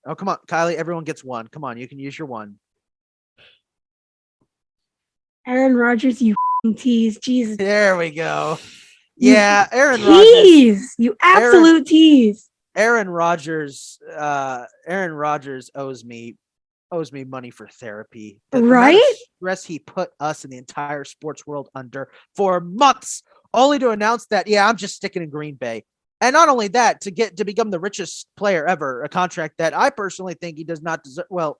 Oh, come on, Kylie. Everyone gets one. Come on, you can use your one. Aaron Rodgers, you tease. Jesus. There we go. Yeah, Aaron tease. Rodgers. You absolute tease. Aaron Rodgers owes me money for therapy. Right? Stress he put us in the entire sports world under for months, only to announce that, yeah, I'm just sticking in Green Bay. And not only that, to become the richest player ever, a contract that I personally think he does not deserve. Well,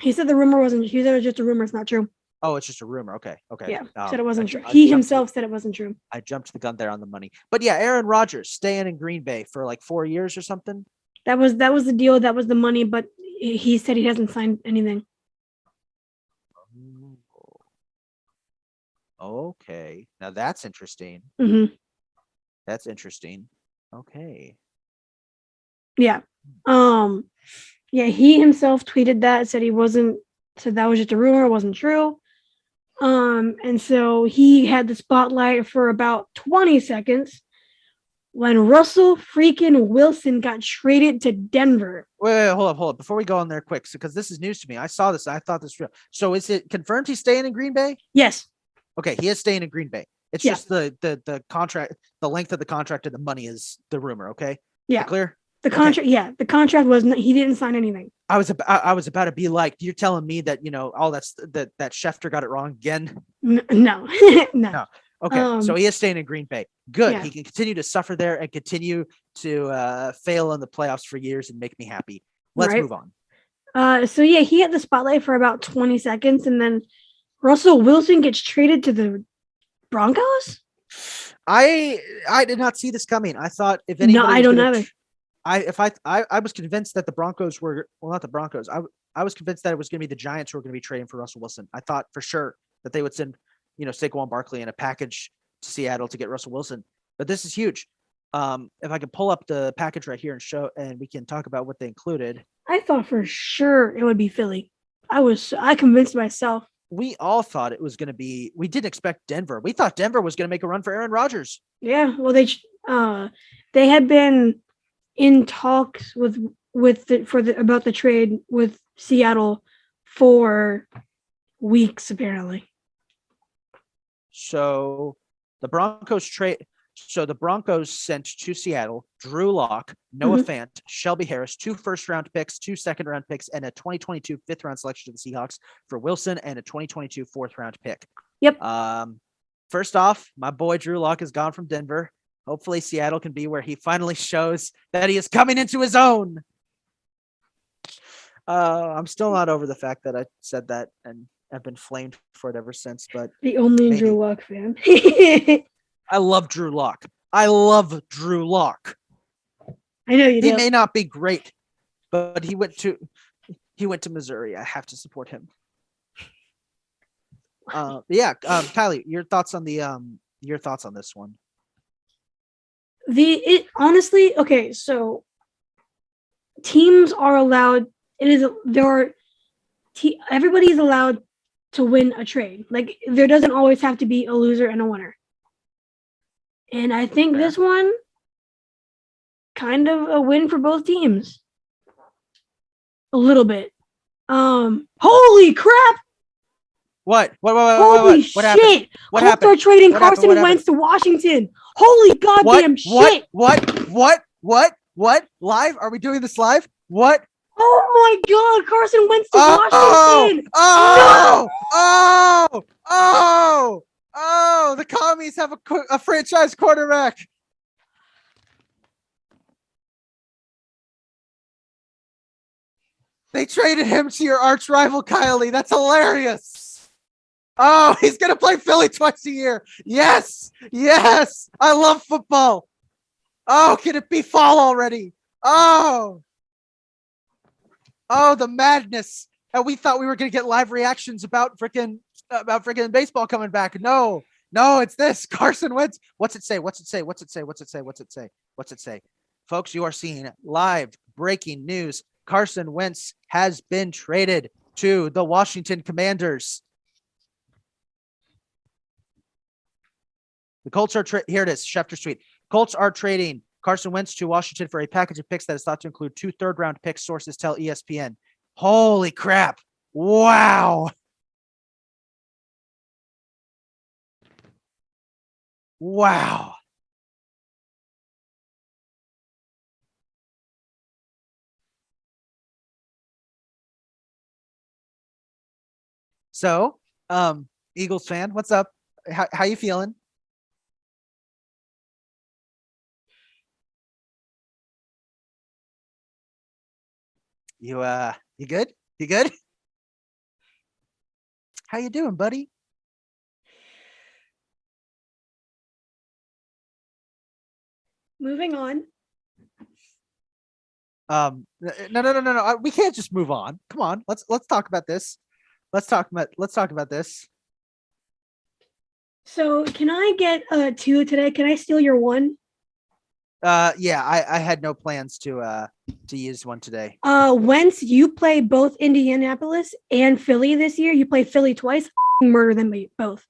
he said the rumor wasn't. He said it was just a rumor. It's not true. Oh, it's just a rumor. Okay. Yeah, said it wasn't true. He himself said it wasn't true. I jumped the gun there on the money. But yeah, Aaron Rodgers staying in Green Bay for like 4 years or something. That was the deal. That was the money. But he said he hasn't signed anything. Okay, now that's interesting. Mm-hmm. That's interesting. Okay. Yeah. Yeah. He himself tweeted that, said that was just a rumor. It wasn't true. And so he had the spotlight for about 20 seconds when Russell freaking Wilson got traded to Denver. Wait, hold up. Before we go on there quick, because this is news to me. I saw this. I thought this was real. So is it confirmed he's staying in Green Bay? Yes. Okay, he is staying in Green Bay. It's just the contract, the length of the contract and the money is the rumor, okay? Yeah. Clear? The contract, the contract was he didn't sign anything. I was about to be like, you're telling me that all that Schefter got it wrong again? No. No. Okay, so he is staying in Green Bay. Good. Yeah. He can continue to suffer there and continue to fail in the playoffs for years and make me happy. Let's move on. So yeah, he had the spotlight for about 20 seconds, and then Russell Wilson gets traded to the Broncos. I did not see this coming. I thought if anybody, I don't either. I was convinced that the Broncos were, well, not the Broncos. I was convinced that it was going to be the Giants who were going to be trading for Russell Wilson. I thought for sure that they would send, Saquon Barkley in a package to Seattle to get Russell Wilson. But this is huge. If I can pull up the package right here and we can talk about what they included. I thought for sure it would be Philly. I convinced myself. We all thought it was going to be. We didn't expect Denver. We thought Denver was going to make a run for Aaron Rodgers. Yeah, well, they had been in talks about the trade with Seattle for weeks, apparently. So the Broncos sent to Seattle Drew Lock, Noah Fant, Shelby Harris, 2 first-round picks, 2 second-round picks, and a 2022 fifth-round selection to the Seahawks for Wilson and a 2022 fourth-round pick. Yep. First off, my boy Drew Lock is gone from Denver. Hopefully Seattle can be where he finally shows that he is coming into his own. I'm still not over the fact that I said that, and I've been flamed for it ever since. But the only Drew Lock fan. I love Drew Lock. I know you do. He may not be great, but he went to Missouri. I have to support him. Kylie, your thoughts on this one? Honestly, okay, so teams are allowed. Everybody's allowed to win a trade. Like, there doesn't always have to be a loser and a winner. And I think this one kind of a win for both teams. A little bit. Holy crap! What? Holy shit! What happened? Colts are trading Carson Wentz to Washington. Holy goddamn shit! What? Live? Are we doing this live? What? Oh my god, Carson Wentz to Washington! The commies have a franchise quarterback. They traded him to your arch rival, Kylee. That's hilarious. Oh, he's going to play Philly twice a year. Yes. I love football. Oh, can it be fall already? Oh, the madness. And we thought we were going to get live reactions about freaking baseball coming back. No, it's this. Carson Wentz. What's it say? Folks, you are seeing live breaking news. Carson Wentz has been traded to the Washington Commanders. The Colts are here it is, Schefter's tweet. Colts are trading Carson Wentz to Washington for a package of picks that is thought to include 2 third-round picks, sources tell ESPN. Holy crap. Wow. So, Eagles fan, what's up? How you feeling? You good? You good? How you doing, buddy? Moving on. No. We can't just move on. Come on. Let's talk about this. Let's talk about this. So can I get 2 today? Can I steal your 1? Yeah, I had no plans to use one today. Wentz, you play both Indianapolis and Philly this year. You play Philly twice. Murder them both.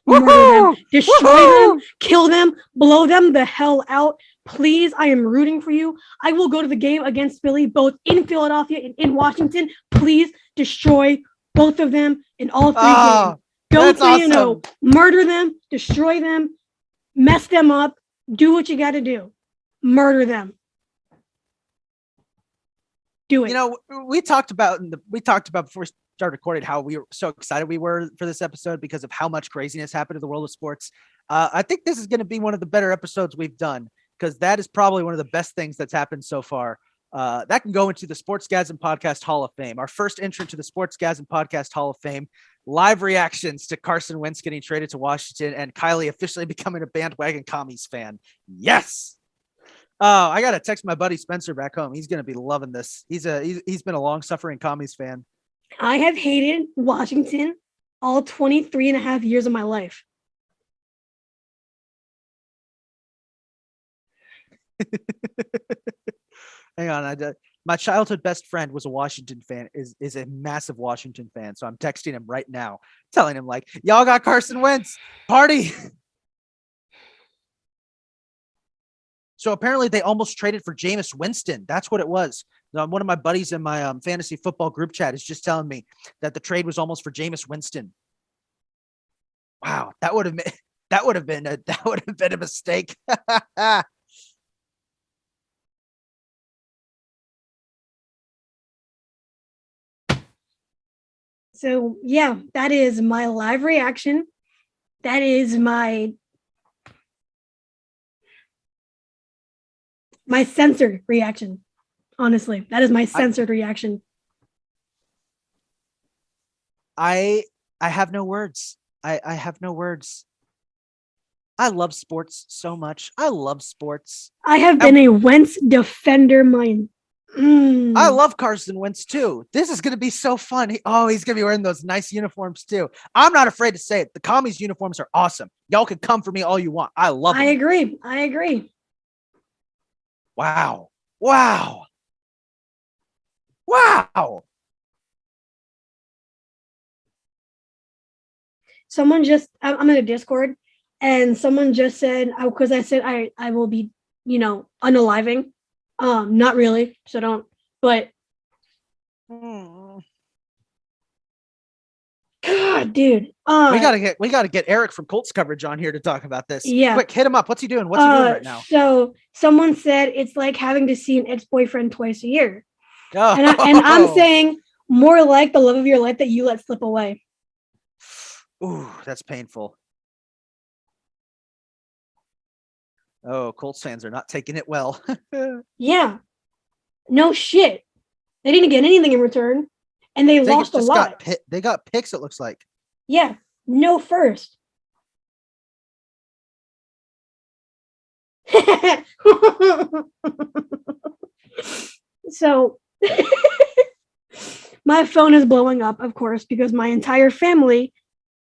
Murder them, destroy them, kill them, blow them the hell out. Please, I am rooting for you. I will go to the game against Philly, both in Philadelphia and in Washington. Please destroy both of them in all 3 games. Go 3-0. Awesome. Murder them, destroy them, mess them up. Do what you got to do. Murder them. Do it. You know, we talked about before we started recording how we were so excited we were for this episode because of how much craziness happened in the world of sports. I think this is going to be one of the better episodes we've done because that is probably one of the best things that's happened so far. That can go into the Sportsgasm Podcast Hall of Fame. Our first entrant to the Sportsgasm Podcast Hall of Fame. Live reactions to Carson Wentz getting traded to Washington and Kylee officially becoming a bandwagon commies fan. Yes. I got to text my buddy Spencer back home. He's going to be loving this. He's been a long suffering commies fan. I have hated Washington all 23 and a half years of my life. Hang on. My childhood best friend was a Washington fan, is a massive Washington fan. So I'm texting him right now, telling him like, y'all got Carson Wentz, party. So apparently they almost traded for Jameis Winston. That's what it was. One of my buddies in my fantasy football group chat is just telling me that the trade was almost for Jameis Winston. Wow, that would have been a mistake. So yeah, that is my live reaction. That is my censored reaction. Honestly, that is my censored reaction. I have no words. I have no words. I love sports so much. I love sports. I have been a Wentz defender. I love Carson Wentz too. This is going to be so fun. He's going to be wearing those nice uniforms too. I'm not afraid to say it. The commies uniforms are awesome. Y'all can come for me all you want. I love them. I agree. Wow. Someone I'm in a Discord and someone just said, because I said I will be, unaliving. Not really. So don't, but God Dude. We gotta get Eric from Colts coverage on here to talk about this. Yeah. Quick, hit him up. What's he doing? What's he doing right now? So someone said it's like having to see an ex-boyfriend twice a year. Oh. And I'm saying more like the love of your life that you let slip away. Ooh, that's painful. Oh, Colts fans are not taking it well. Yeah. No shit. They didn't get anything in return. And they lost a lot. They got picks, it looks like. Yeah. No first. So my phone is blowing up, of course, because my entire family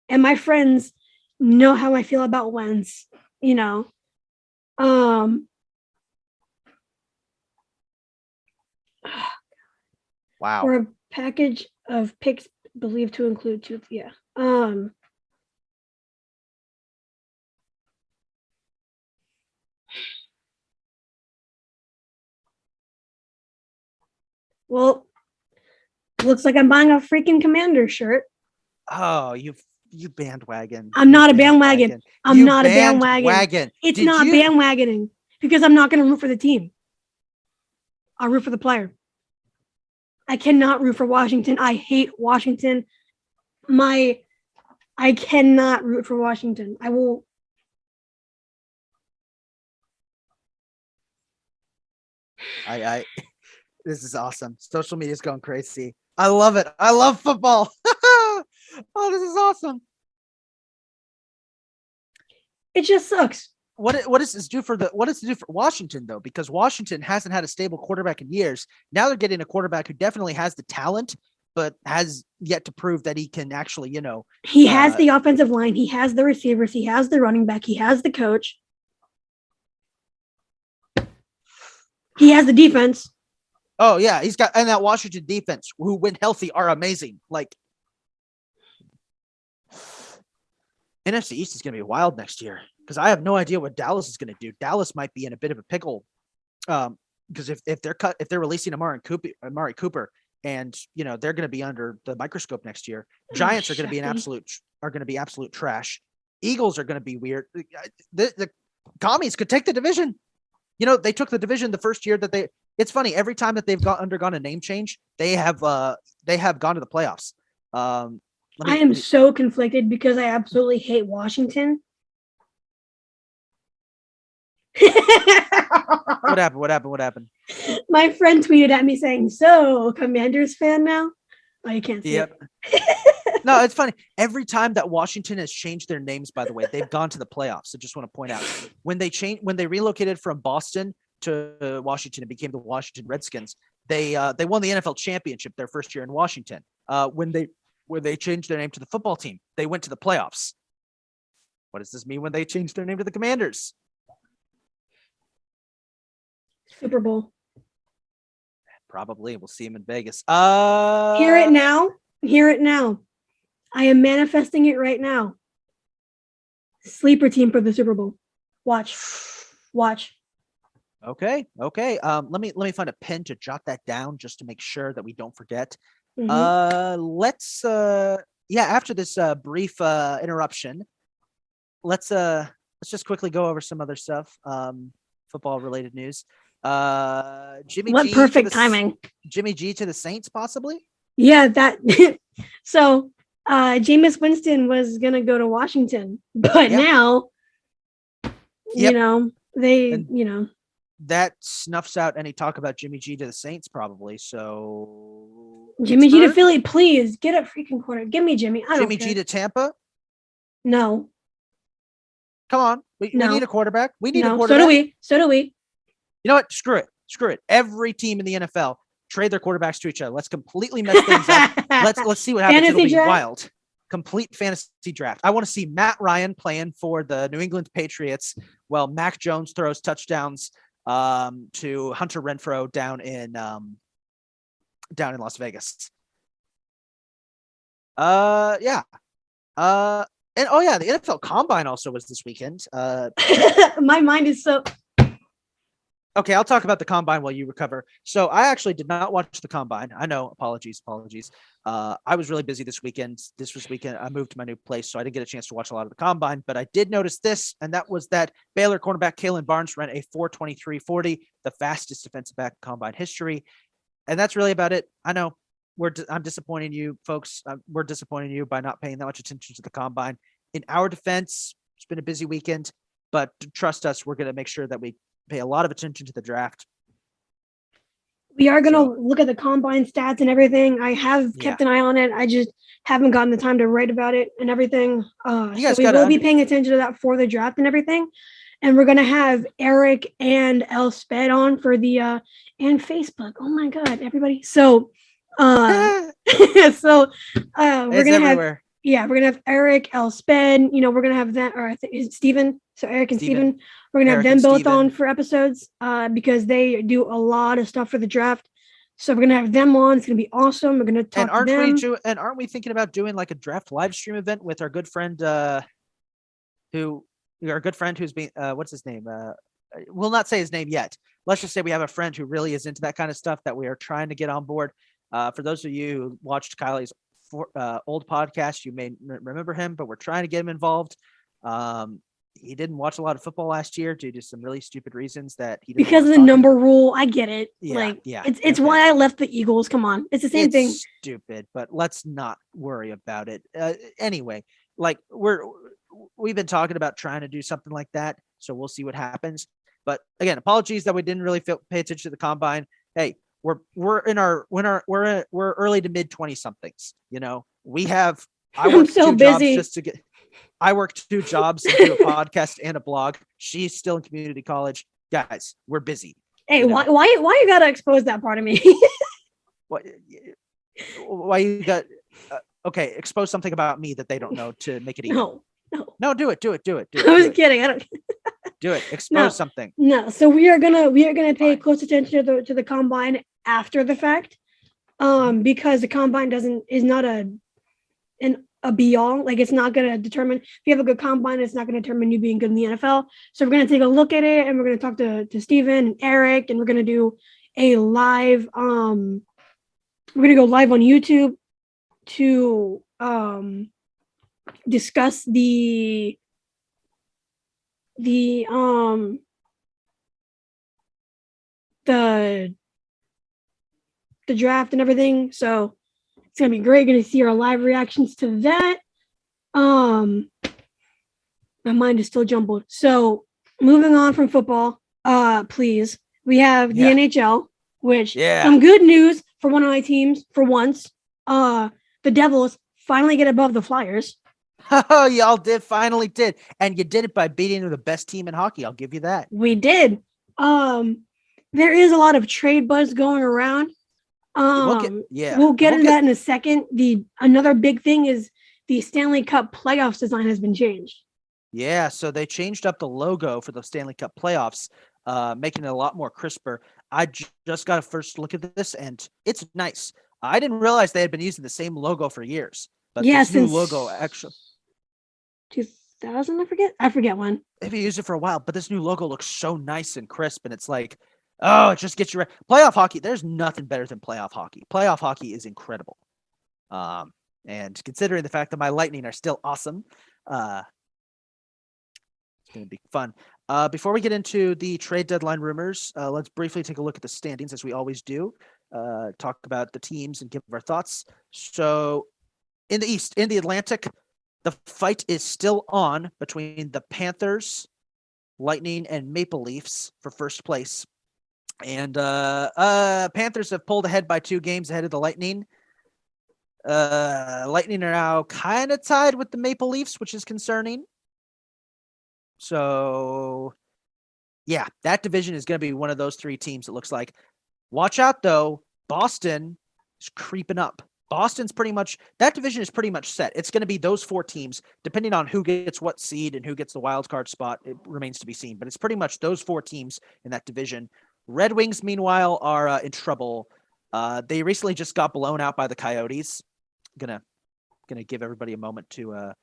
and my friends know how I feel about Wentz, you know. Wow. For a package of picks believed to include two. Yeah. Well, looks like I'm buying a freaking Commander shirt. Oh, you bandwagon. I'm not a bandwagon. I'm not a bandwagon. It's not bandwagoning because I'm not going to root for the team. I'll root for the player. I cannot root for Washington. I hate Washington. I cannot root for Washington. I will. This is awesome. Social media is going crazy. I love it. I love football. Oh, this is awesome. It just sucks. What does this do for Washington though? Because Washington hasn't had a stable quarterback in years. Now they're getting a quarterback who definitely has the talent, but has yet to prove that he can actually, he has the offensive line, he has the receivers, he has the running back, he has the coach. He has the defense. Oh yeah, and that Washington defense, who when healthy are amazing. Like NFC East is going to be wild next year because I have no idea what Dallas is going to do. Dallas might be in a bit of a pickle because if they're releasing Amari Cooper, and they're going to be under the microscope next year. Giants are going to be absolute trash. Eagles are going to be weird. The Commies could take the division. They took the division the first year that it's funny, every time that they've undergone a name change, they have gone to the playoffs. I am so conflicted because I absolutely hate Washington. What happened? My friend tweeted at me saying, "So, Commanders fan now?" Oh, you can't see it. No, it's funny. Every time that Washington has changed their names, by the way, they've gone to the playoffs. I just want to point out when they relocated from Boston to Washington and became the Washington Redskins, they won the NFL championship their first year in Washington. When they changed their name to the football team, they went to the playoffs. What does this mean when they changed their name to the Commanders? Super Bowl. Probably. We'll see him in Vegas. Hear it now. I am manifesting it right now. Sleeper team for the Super Bowl. Watch. Okay. Let me find a pen to jot that down just to make sure that we don't forget. Mm-hmm. Let's after this brief interruption, let's just quickly go over some other stuff. Football related news. Perfect timing. Jimmy G to the Saints, possibly? Yeah, that so Jameis Winston was gonna go to Washington, but now that snuffs out any talk about Jimmy G to the Saints, probably. So Jimmy G to Philly, please get a freaking corner. Give me Jimmy. Jimmy G to Tampa? No. Come on. We need a quarterback. We need a quarterback. So do we. You know what? Screw it. Every team in the NFL trade their quarterbacks to each other. Let's completely mess things up. Let's see what happens. It'll be wild. Complete fantasy draft. I want to see Matt Ryan playing for the New England Patriots while Mac Jones throws touchdowns to Hunter Renfrow down in Las Vegas. The NFL Combine also was this weekend. My mind is so Okay, I'll talk about the combine while you recover. So I actually did not watch the combine. I know, apologies. I was really busy this weekend. This was weekend. I moved to my new place, so I didn't get a chance to watch a lot of the combine. But I did notice this, and that was that Baylor cornerback Kalen Barnes ran a 4.2340, the fastest defensive back in combine history, and that's really about it. I know I'm disappointing you, folks. We're disappointing you by not paying that much attention to the combine. In our defense, it's been a busy weekend, but trust us, we're going to make sure that we pay a lot of attention to the draft. We are going to look at the combine stats and everything. I have kept an eye on it. I just haven't gotten the time to write about it and everything. So we will be paying attention to that for the draft and everything. And we're going to have Eric and Elspeth on for the and Facebook. Oh my God, everybody. So we're going to have we're going to have Eric, Elspeth, we're going to have that, or I think it's Steven. So Eric and Steven, we're going to have them both on for episodes because they do a lot of stuff for the draft. So we're going to have them on. It's going to be awesome. We're going to talk to them. Aren't we thinking about doing like a draft live stream event with our good friend who's being, what's his name? We'll not say his name yet. Let's just say we have a friend who really is into that kind of stuff that we are trying to get on board. For those of you who watched Kylie's old podcast, you may remember him, but we're trying to get him involved. He didn't watch a lot of football last year due to some really stupid reasons that he didn't because of the number rule. I get it. It's why I left the Eagles. Come on, it's the same thing. Stupid, but let's not worry about it. Anyway, like we've been talking about trying to do something like that, so we'll see what happens. But again, apologies that we didn't really pay attention to the combine. Hey, we're early to mid 20 somethings. I'm so busy just to get. I work 2 jobs and do a podcast and a blog. She's still in community college. Guys, we're busy. Hey, why you gotta expose that part of me? Why you got? Okay, expose something about me that they don't know to make it easy. No, do it. I was kidding. I don't. Do it. Expose something. No, so we are gonna pay close attention to the combine after the fact, because the combine is not a be all. Like, it's not going to determine if you have a good combine. It's not going to determine you being good in the NFL. So we're going to take a look at it, and we're going to talk to Steven and Eric, and we're going to do a live. We're going to go live on YouTube to discuss the draft and everything. So it's going to be great. Going to see our live reactions to that. My mind is still jumbled. So moving on from football, please. We have the NHL, which some good news for one of my teams for once. The Devils finally get above the Flyers. Oh, y'all finally did. And you did it by beating the best team in hockey. I'll give you that. We did. There is a lot of trade buzz going around. We'll get into that in a second. Another big thing is the Stanley Cup playoffs design has been changed. Yeah, so they changed up the logo for the Stanley Cup playoffs, making it a lot more crisper. I just got a first look at this, and it's nice. I didn't realize they had been using the same logo for years, but this new logo actually 2000. I forget when. They've used it for a while, but this new logo looks so nice and crisp, and it's like, oh, it just gets you ready. Playoff hockey, there's nothing better than playoff hockey. Playoff hockey is incredible. And considering the fact that my Lightning are still awesome, it's going to be fun. Before we get into the trade deadline rumors, let's briefly take a look at the standings as we always do. Talk about the teams and give our thoughts. So in the East, in the Atlantic, the fight is still on between the Panthers, Lightning, and Maple Leafs for first place. And Panthers have pulled ahead by 2 games ahead of the Lightning. Lightning are now kind of tied with the Maple Leafs, which is concerning. So, yeah, that division is going to be one of those 3 teams, it looks like. Watch out, though. Boston is creeping up. That division is pretty much set. It's going to be those 4 teams, depending on who gets what seed and who gets the wild card spot. It remains to be seen, but it's pretty much those 4 teams in that division. Red Wings, meanwhile, are in trouble. They recently just got blown out by the Coyotes. Gonna give everybody a moment to.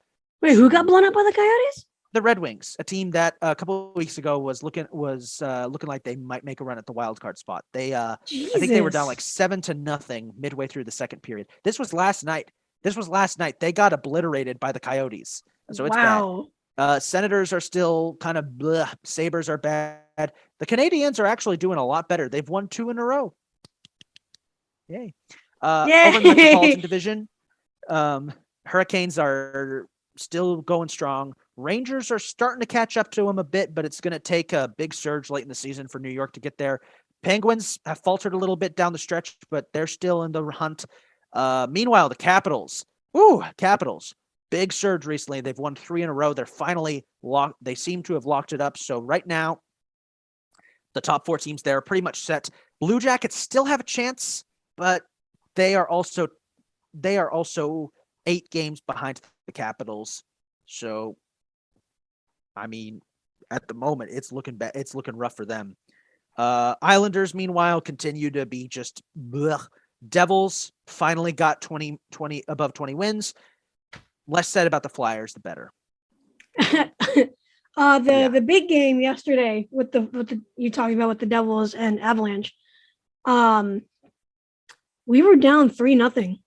Wait, who got blown out by the Coyotes? The Red Wings, a team that a couple of weeks ago was looking like they might make a run at the wild card spot. I think they were down like 7-0 midway through the second period. This was last night. They got obliterated by the Coyotes. So it's bad. Senators are still kind of bleh. Sabres are bad. The Canadiens are actually doing a lot better. They've won 2 in a row. Yay. Over in the Metropolitan Division, Hurricanes are still going strong. Rangers are starting to catch up to them a bit, but it's going to take a big surge late in the season for New York to get there. Penguins have faltered a little bit down the stretch, but they're still in the hunt. Meanwhile, the Capitals, big surge recently. They've won 3 in a row. They're finally locked. They seem to have locked it up. So right now, the top 4 teams there are pretty much set. Blue Jackets still have a chance, but they are also 8 games behind the Capitals. So, I mean, at the moment, it's looking bad. It's looking rough for them. Islanders, meanwhile, continue to be just blech. Devils finally got 20 above 20 wins. Less said about the Flyers, the better. The big game yesterday with the you talking about with the Devils and Avalanche. We were down 3-0.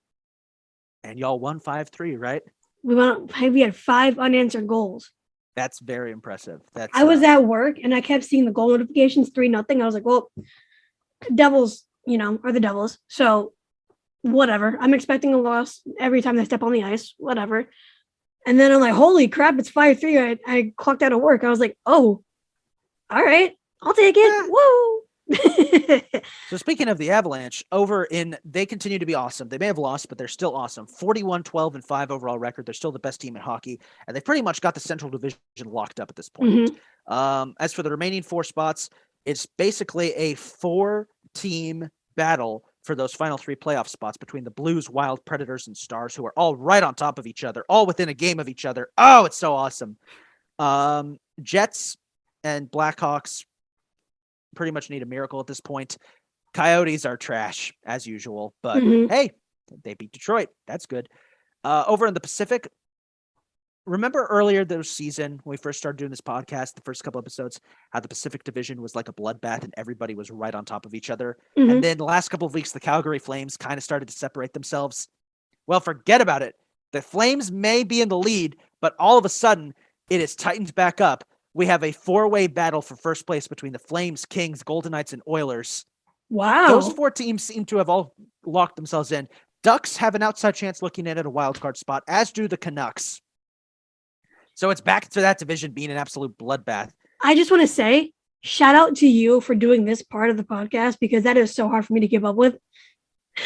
And y'all won 5-3, right? We had 5 unanswered goals. That's very impressive. I was at work and I kept seeing the goal notifications 3-0. I was like, well, Devils, are the Devils. So whatever. I'm expecting a loss every time they step on the ice, whatever. And then I'm like, holy crap, it's 5-3. I clocked out of work. I was like, oh, all right, I'll take it. Woo. So speaking of the Avalanche, they continue to be awesome. They may have lost, but they're still awesome. 41-12-5 overall record. They're still the best team in hockey, and they pretty much got the Central Division locked up at this point. Mm-hmm. As for the remaining 4 spots, it's basically a 4-team battle for those final 3 playoff spots between the Blues, Wild, Predators, and Stars, who are all right on top of each other, all within a game of each other. Oh, it's so awesome. Jets and Blackhawks pretty much need a miracle at this point. Coyotes are trash as usual, but hey, they beat Detroit. That's good. Over in the Pacific, remember earlier this season when we first started doing this podcast, the first couple episodes, how the Pacific Division was like a bloodbath and everybody was right on top of each other. Mm-hmm. And then the last couple of weeks, the Calgary Flames kind of started to separate themselves. Well, forget about it. The Flames may be in the lead, but all of a sudden it is tightened back up. We have a 4-way battle for first place between the Flames, Kings, Golden Knights, and Oilers. Wow. Those 4 teams seem to have all locked themselves in. Ducks have an outside chance looking in at a wild card spot, as do the Canucks. So it's back to that division being an absolute bloodbath. I just want to say, shout out to you for doing this part of the podcast, because that is so hard for me to keep up with.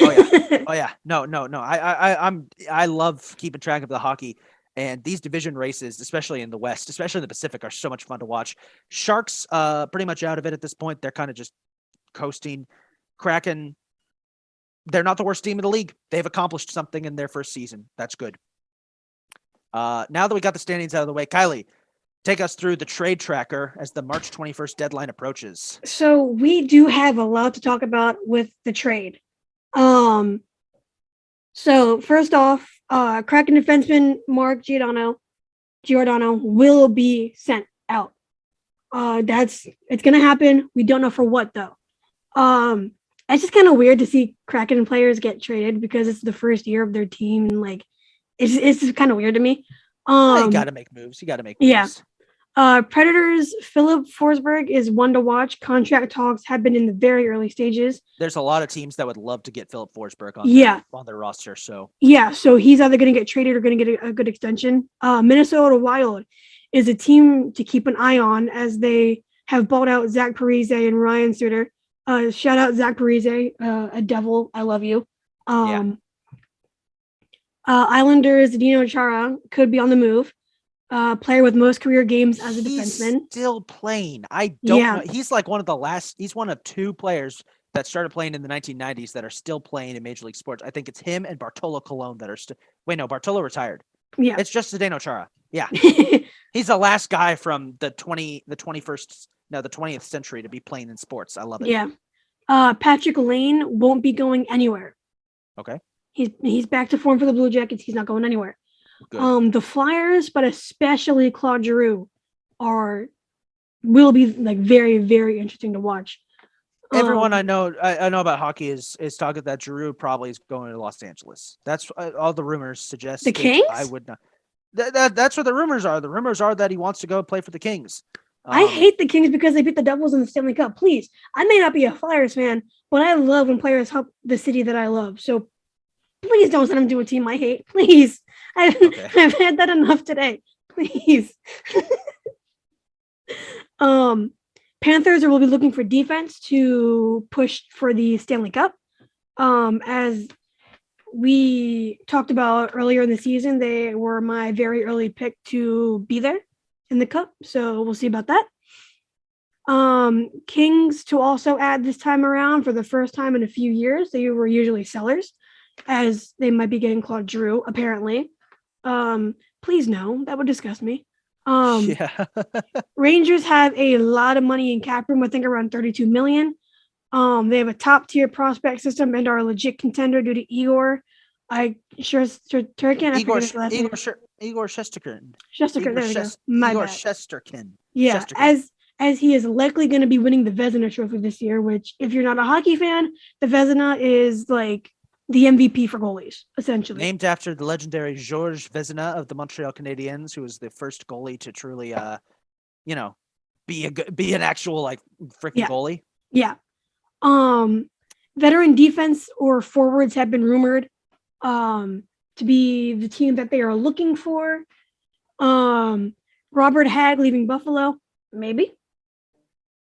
Oh yeah. No. I love keeping track of the hockey. And these division races, especially in the West, especially in the Pacific, are so much fun to watch. Sharks, pretty much out of it at this point. They're kind of just coasting. Kraken, they're not the worst team in the league. They've accomplished something in their first season. That's good. Now that we got the standings out of the way, Kylie, take us through the trade tracker as the March 21st deadline approaches. So we do have a lot to talk about with the trade. So first off, Kraken defenseman Mark Giordano will be sent out. It's going to happen. We don't know for what though. It's just kind of weird to see Kraken players get traded because it's the first year of their team. And like, it's just kind of weird to me. You got to make moves. Yeah. Predators, Philip Forsberg is one to watch. Contract talks have been in the very early stages. There's a lot of teams that would love to get Philip Forsberg on their roster. So he's either going to get traded or going to get a good extension. Minnesota Wild is a team to keep an eye on as they have bought out Zach Parise and Ryan Suter. Shout out Zach Parise, a devil. I love you. Islanders, Dino Chara could be on the move. Player with most career games as a defenseman. Still playing. I don't know. He's like he's one of 2 players that started playing in the 1990s that are still playing in Major League Sports. I think it's him and Bartolo Colon that are still. Wait, no, Bartolo retired. Yeah. It's just Zdeno Chara. Yeah. He's the last guy from the 20th century to be playing in sports. I love it. Yeah. Patrick Lane won't be going anywhere. Okay. He's back to form for the Blue Jackets. He's not going anywhere. Good. The Flyers, but especially Claude Giroux, will be like very, very interesting to watch. Everyone I know about hockey is talking that Giroux probably is going to Los Angeles. That's all the rumors suggest. The Kings? I would not. That's what the rumors are. The rumors are that he wants to go play for the Kings. I hate the Kings because they beat the Devils in the Stanley Cup. Please, I may not be a Flyers fan, but I love when players help the city that I love. So please don't send them to a team I hate. Please, I've had that enough today. Please. Panthers will be looking for defense to push for the Stanley Cup. As we talked about earlier in the season, they were my very early pick to be there in the cup. So we'll see about that. Kings to also add this time around for the first time in a few years. They were usually sellers, as they might be getting Claude Giroux, apparently. Please no, that would disgust me. Yeah. Rangers have a lot of money in cap room, I think around 32 million. They have a top tier prospect system and are a legit contender due to Igor. Shesterkin. Igor Shesterkin. Shesterkin. There we go. Igor Shesterkin. Yeah, Shesterkin. as he is likely going to be winning the Vezina Trophy this year. Which, if you're not a hockey fan, the Vezina is like the MVP for goalies, essentially. Named after the legendary Georges Vezina of the Montreal Canadiens, who was the first goalie to truly, be an actual like freaking goalie. Yeah. Veteran defense or forwards have been rumored to be the team that they are looking for. Robert Hagg leaving Buffalo, maybe.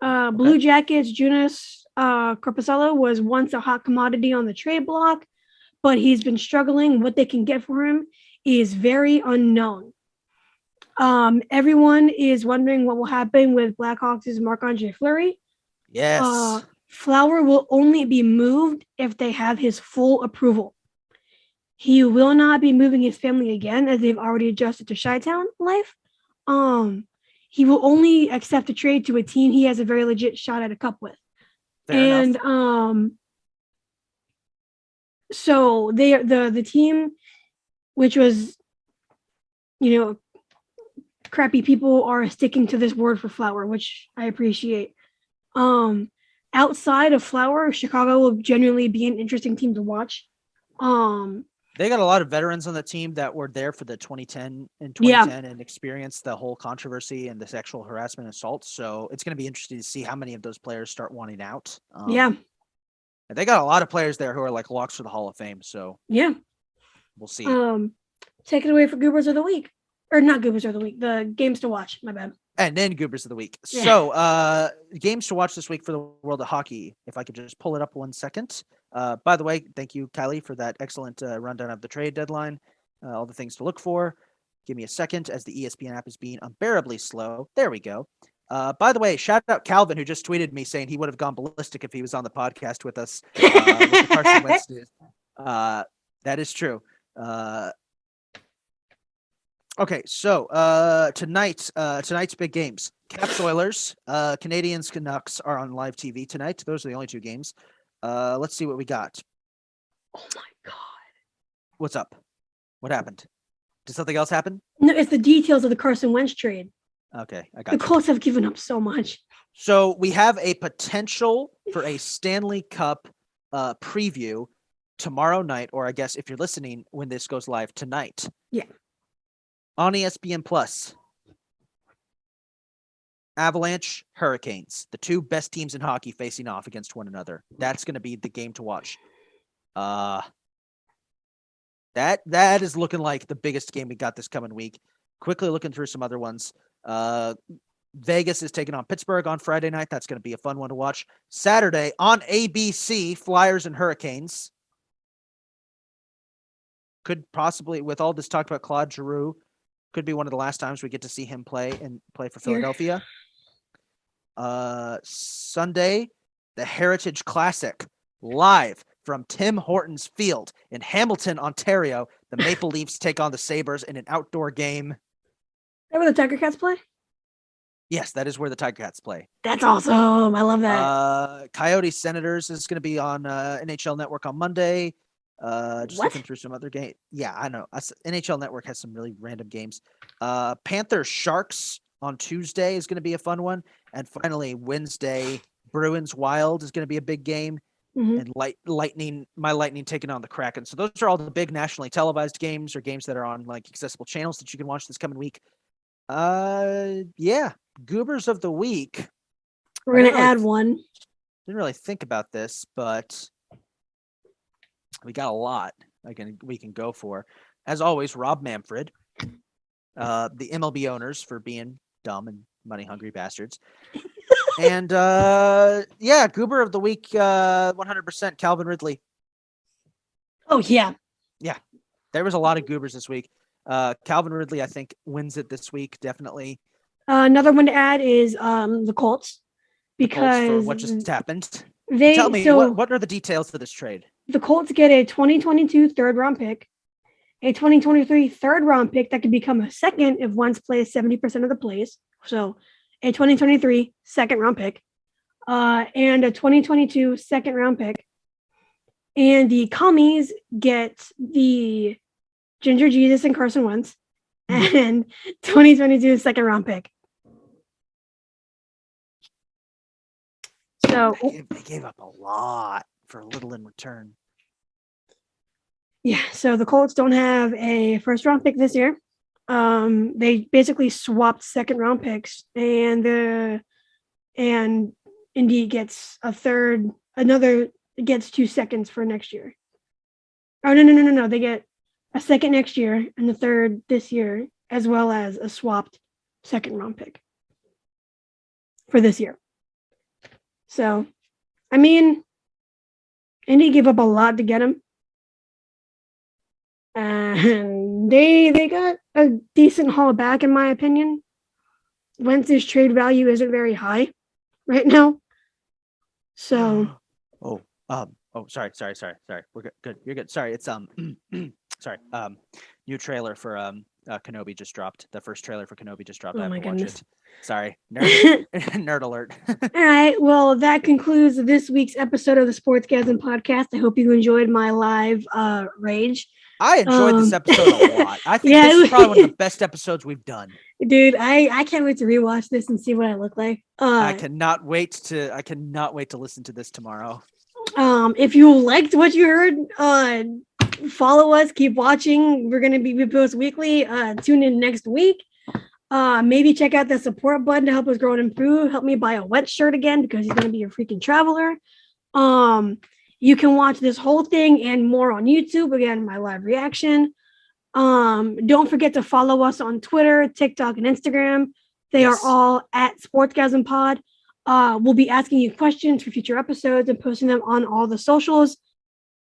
Blue Jackets, Jonas Corposello was once a hot commodity on the trade block, but he's been struggling. What they can get for him is very unknown. Everyone is wondering what will happen with Blackhawks' Marc-Andre Fleury. Yes. Flower will only be moved if they have his full approval. He will not be moving his family again, as they've already adjusted to Chi-Town life. He will only accept a trade to a team he has a very legit shot at a cup with. Fair enough. So they the team, which was, crappy people, are sticking to this word for Flower, which I appreciate. Outside of Flower, Chicago will genuinely be an interesting team to watch. They got a lot of veterans on the team that were there for the 2010 and experienced the whole controversy and the sexual harassment assault. So it's going to be interesting to see how many of those players start wanting out. They got a lot of players there who are like locks for the Hall of Fame. So we'll see. Take it away for Goobers of the Week. Or not Goobers of the Week, the games to watch. My bad. And then Goobers of the Week. Yeah. So games to watch this week for the world of hockey. If I could just pull it up 1 second. By the way, thank you, Kylee, for that excellent rundown of the trade deadline. All the things to look for. Give me a second as the ESPN app is being unbearably slow. There we go. By the way, shout out Calvin, who just tweeted me saying he would have gone ballistic if he was on the podcast with us. With the Carson Wentz news. That is true. Okay, so tonight's big games. Caps Oilers, Canadiens Canucks are on live TV tonight. Those are the only two games. Let's see what we got. Oh my God. What's up? What happened? Did something else happen? No, it's the details of the Carson Wentz trade. Okay, I got the Colts have given up so much. So we have a potential for a Stanley Cup preview tomorrow night, or I guess if you're listening when this goes live tonight. Yeah. On ESPN Plus. Avalanche, Hurricanes, the two best teams in hockey facing off against one another. That's going to be the game to watch. That is looking like the biggest game we got this coming week. Quickly looking through some other ones. Vegas is taking on Pittsburgh on Friday night. That's going to be a fun one to watch. Saturday on ABC, Flyers and Hurricanes. Could possibly, with all this talk about Claude Giroux, could be one of the last times we get to see him play for Philadelphia. Sunday, the Heritage Classic, live from Tim Hortons Field in Hamilton, Ontario. The Maple Leafs take on the Sabres in an outdoor game. Is that where the Tiger Cats play? Yes, that is where the Tiger Cats play. That's awesome. I love that. Coyotes Senators is going to be on NHL Network on Monday. Just What? looking through some other game. Yeah, I know. NHL Network has some really random games. Panthers Sharks on Tuesday is going to be a fun one, and finally Wednesday Bruins Wild is going to be a big game, Mhm. and Lightning taking on the Kraken. So those are all the big nationally televised games or games that are on like accessible channels that you can watch this coming week. Yeah, Goobers of the week. We're gonna add one. Didn't really think about this, but we got a lot we can go for. As always, Rob Manfred, the MLB owners for being dumb and money hungry bastards. And yeah, Goober of the week, 100% Calvin Ridley. Oh yeah. Yeah, there was a lot of goobers this week. Calvin Ridley, I think, wins it this week, definitely. Another one to add is the Colts, because the Colts for what just happened. they Tell me, what are the details of this trade? The Colts get a 2022 third round pick, a 2023 third round pick that could become a second if Wentz plays 70% of the plays. So a 2023 second round pick, and a 2022 second round pick. And the Commies get the Ginger Jesus and Carson Wentz and 2022 second round pick. So they gave up a lot for a little in return. Yeah, so the Colts don't have a first round pick this year. They basically swapped second round picks, and Indy gets gets 2 seconds for next year. Oh no. They get a second next year and the third this year, as well as a swapped second round pick for this year. So, I mean, Indy gave up a lot to get him. And they got a decent haul back, in my opinion. Wentz's trade value isn't very high right now. So sorry. We're good. You're good. Sorry, it's sorry. New trailer for Kenobi just dropped. The first trailer for Kenobi just dropped. Oh I have my to watch goodness. it. Sorry. Nerd alert. All right. Well, that concludes this week's episode of the Sportsgasm podcast. I hope you enjoyed my live rage. I enjoyed this episode a lot. I think yeah, this is probably one of the best episodes we've done. Dude, I can't wait to rewatch this and see what I look like. I cannot wait to listen to this tomorrow. If you liked what you heard, follow us, keep watching. We post weekly. Tune in next week. Maybe check out the support button to help us grow and improve. Help me buy a Wentz shirt again, because he's gonna be a freaking traveler. You can watch this whole thing and more on YouTube. Again, my live reaction. Don't forget to follow us on Twitter, TikTok, and Instagram. They are all at Sportsgasm Pod. We'll be asking you questions for future episodes and posting them on all the socials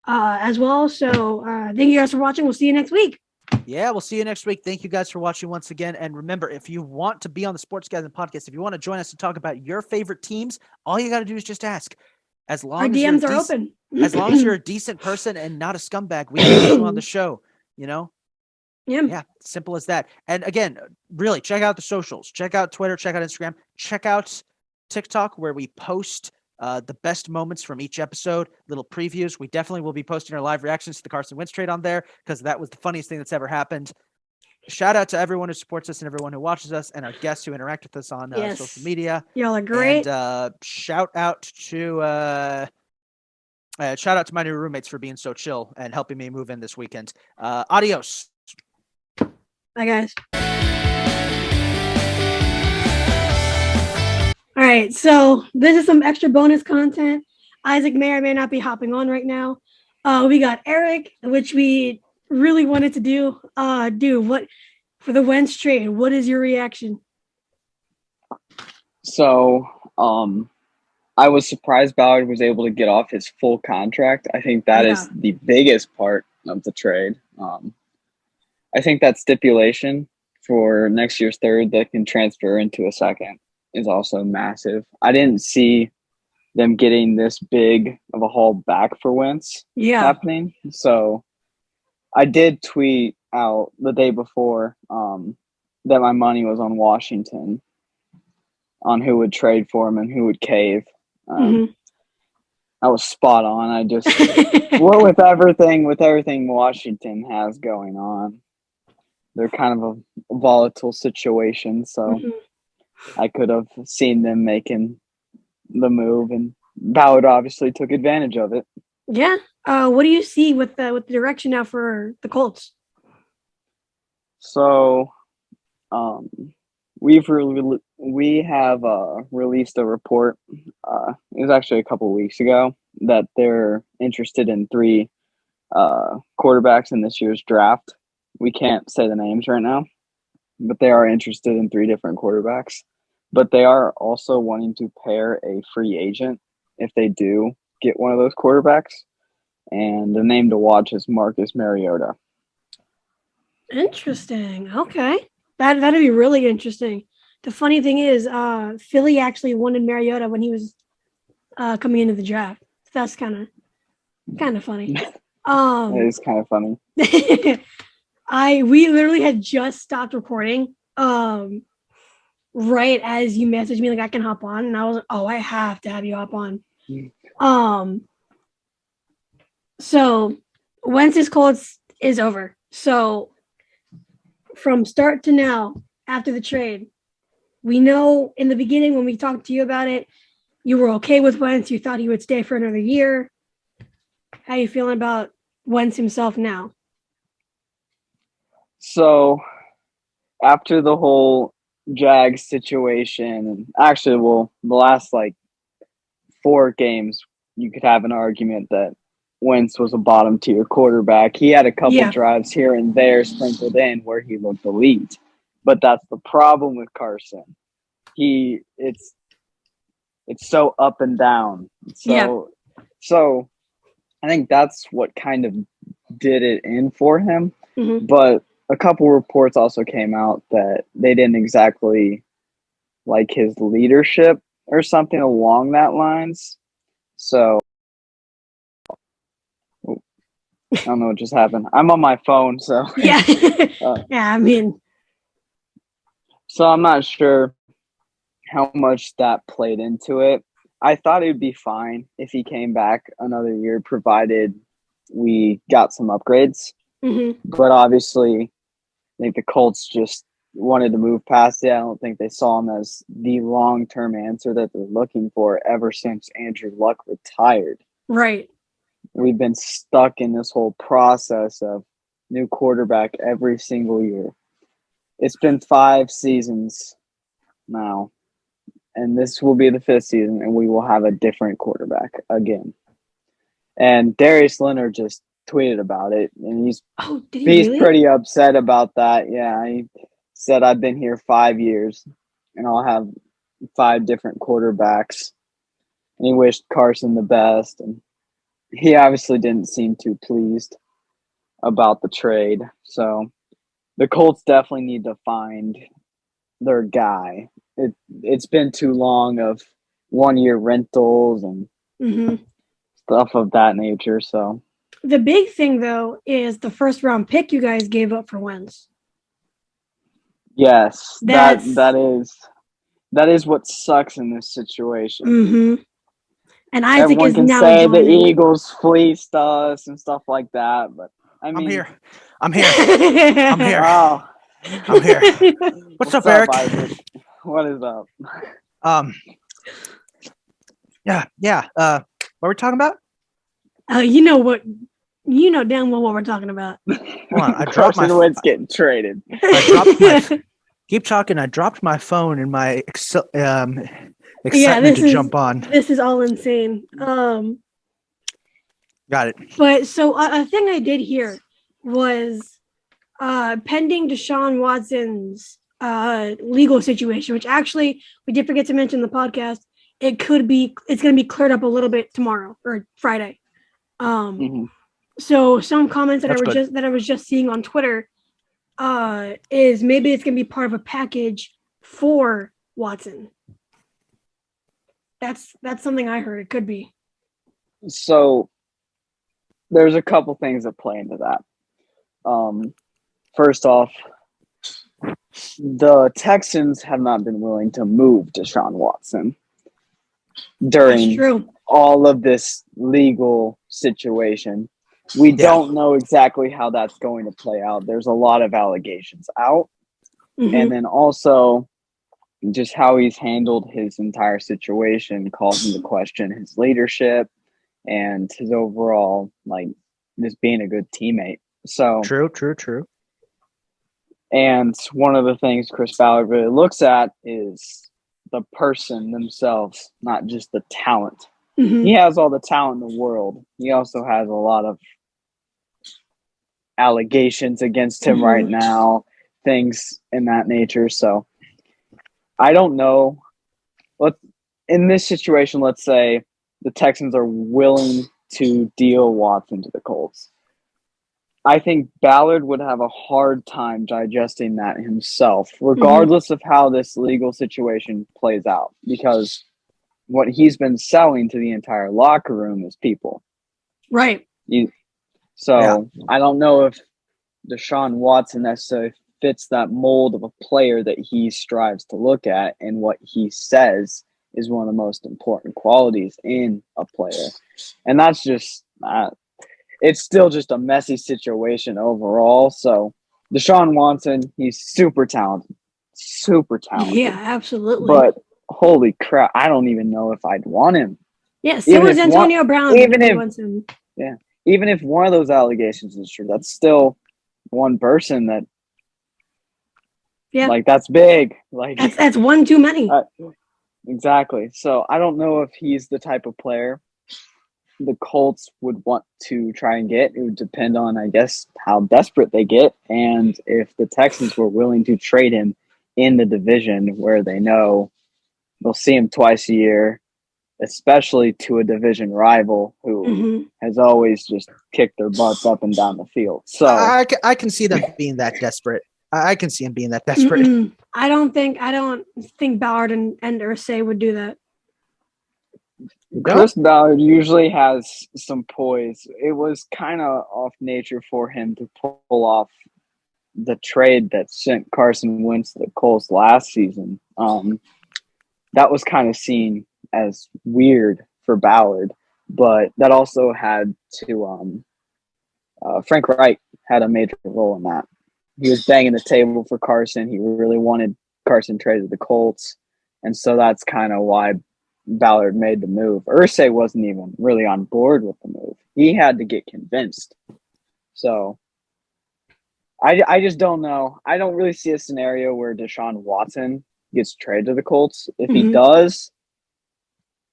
as well. So thank you guys for watching. We'll see you next week. Yeah, we'll see you next week. Thank you guys for watching once again. And remember, if you want to be on the Sportsgasm podcast, if you want to join us to talk about your favorite teams, all you got to do is just ask. As long Our as DMs are open. As long as you're a decent person and not a scumbag, we can get you on the show, you know? Yeah, simple as that. And again, really, check out the socials. Check out Twitter. Check out Instagram. Check out TikTok, where we post the best moments from each episode, little previews. We definitely will be posting our live reactions to the Carson Wentz trade on there, because that was the funniest thing that's ever happened. Shout out to everyone who supports us and everyone who watches us and our guests who interact with us on social media. Y'all are great. And shout out to my new roommates for being so chill and helping me move in this weekend. Adios. Bye, guys. All right, so this is some extra bonus content. Isaac may or may not be hopping on right now. We got Eric, which we really wanted to do. What for the Wentz trade? What is your reaction? So, I was surprised Ballard was able to get off his full contract. I think that is the biggest part of the trade. I think that stipulation for next year's third that can transfer into a second is also massive. I didn't see them getting this big of a haul back for Wentz happening. So I did tweet out the day before that my money was on Washington, on who would trade for him and who would cave. That was spot on. I just well, with everything Washington has going on, they're kind of a volatile situation. So I could have seen them making the move, and Ballard obviously took advantage of it. Yeah. What do you see with the direction now for the Colts? So, we have released a report. It was actually a couple weeks ago that they're interested in 3 quarterbacks in this year's draft. We can't say the names right now, but they are interested in 3 different quarterbacks. But they are also wanting to pair a free agent if they do get one of those quarterbacks. And the name to watch is Marcus Mariota. Interesting. Okay. That'd be really interesting. The funny thing is, Philly actually wanted Mariota when he was coming into the draft. That's kind of funny. It is kind of funny. We literally had just stopped recording. Right as you messaged me, like I can hop on, and I was like, oh, I have to have you hop on. So Wentz's Colts is over. So from start to now, after the trade, we know in the beginning when we talked to you about it, you were okay with Wentz. You thought he would stay for another year. How you feeling about Wentz himself now? So after the whole Jags situation, and actually, the last 4 games, you could have an argument that Wentz was a bottom tier quarterback. He had a couple drives here and there sprinkled in where he looked elite, but that's the problem with Carson. It's so up and down. So I think that's what kind of did it in for him. Mm-hmm. But a couple reports also came out that they didn't exactly like his leadership or something along that lines. So I don't know what just happened. I'm on my phone, so yeah. Yeah, I mean, so I'm not sure how much that played into it. I thought it would be fine if he came back another year, provided we got some upgrades. Mm-hmm. But obviously, I think the Colts just wanted to move past it. I don't think they saw him as the long-term answer that they're looking for ever since Andrew Luck retired. Right. We've been stuck in this whole process of new quarterback every single year. It's been 5 seasons now, and this will be the 5th season, and we will have a different quarterback again. And Darius Leonard just tweeted about it, and he's really? pretty upset about that. Yeah, he said, I've been here 5 years, and I'll have 5 different quarterbacks. And he wished Carson the best, and he obviously didn't seem too pleased about the trade. So the Colts definitely need to find their guy. It's been too long of 1-year rentals and stuff of that nature. So the big thing, though, is the 1st round pick you guys gave up for Wentz. Yes, that is what sucks in this situation. Mm-hmm. And Isaac everyone is can now say joining. the Eagles fleeced us and stuff like that, but I mean, I'm here. Oh, I'm here. What's up, Eric? Isaac? What is up? Yeah. What are we talking about? You know damn well what we're talking about. Hold on, I dropped Carson Wentz getting traded. Keep talking. I dropped my phone in my excitement to jump on. This is all insane. Got it. But so a thing I did hear was pending Deshaun Watson's legal situation, which actually we did forget to mention in the podcast. It's going to be cleared up a little bit tomorrow or Friday. So some comments that I was just seeing on Twitter is maybe it's going to be part of a package for Watson. That's something I heard. It could be. So there's a couple things that play into that. First off, the Texans have not been willing to move Deshaun Watson. during all of this legal situation. We don't know exactly how that's going to play out. There's a lot of allegations out. And then also just how he's handled his entire situation calls into question his leadership and his overall, like, just being a good teammate. So True. And one of the things Chris Ballard really looks at is the person themselves, not just the talent. He has all the talent in the world. He also has a lot of allegations against him right now, things in that nature. So I don't know. In this situation, let's say the Texans are willing to deal Watson to the Colts. I think Ballard would have a hard time digesting that himself, regardless of how this legal situation plays out, because what he's been selling to the entire locker room is people. Right. I don't know if Deshaun Watson necessarily fits that mold of a player that he strives to look at, and what he says is one of the most important qualities in a player. And that's just it's still just a messy situation overall. So Deshaun Watson, he's super talented. Yeah, absolutely. But holy crap, I don't even know if I'd want him. Yeah, so was Antonio Brown. Even if one of those allegations is true, that's still one person that, like, that's big. Like, that's one too many. Exactly. So I don't know if he's the type of player the Colts would want to try and get. It would depend on, I guess, how desperate they get, and if the Texans were willing to trade him in the division where they know they'll see him twice a year, especially to a division rival who has always just kicked their butts up and down the field. So I can see them being that desperate. I can see him being that desperate. I don't think Ballard and Irsay would do that. Chris Ballard usually has some poise. It was kind of off nature for him to pull off the trade that sent Carson Wentz to the Colts last season. That was kind of seen as weird for Ballard, but that also had to Frank Reich had a major role in that. He was banging the table for Carson. He really wanted Carson traded to the Colts, and so that's kind of why Ballard made the move. Irsay wasn't even really on board with the move. He had to get convinced. So I just don't know. I don't really see a scenario where Deshaun Watson gets traded to the Colts. If he does,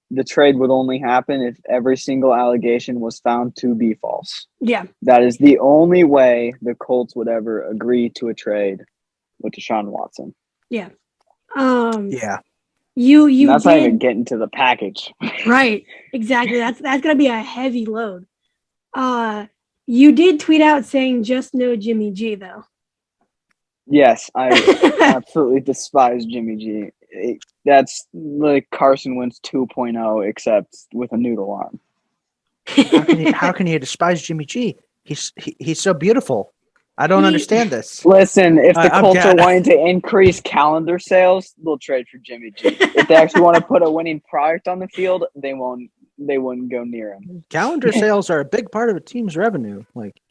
the trade would only happen if every single allegation was found to be false. Yeah. That is the only way the Colts would ever agree to a trade with Deshaun Watson. Yeah. Yeah. That's not even getting to the package. Right. Exactly. That's gonna be a heavy load. You did tweet out saying just no Jimmy G though. Yes, I absolutely despise Jimmy G. That's like Carson Wentz 2.0 except with a noodle arm. How can you despise Jimmy G? He's so beautiful. I don't understand this. Listen, if the Colts are wanting to increase calendar sales, they'll trade for Jimmy G. If they actually want to put a winning product on the field, they wouldn't go near him. Calendar sales are a big part of a team's revenue. Like,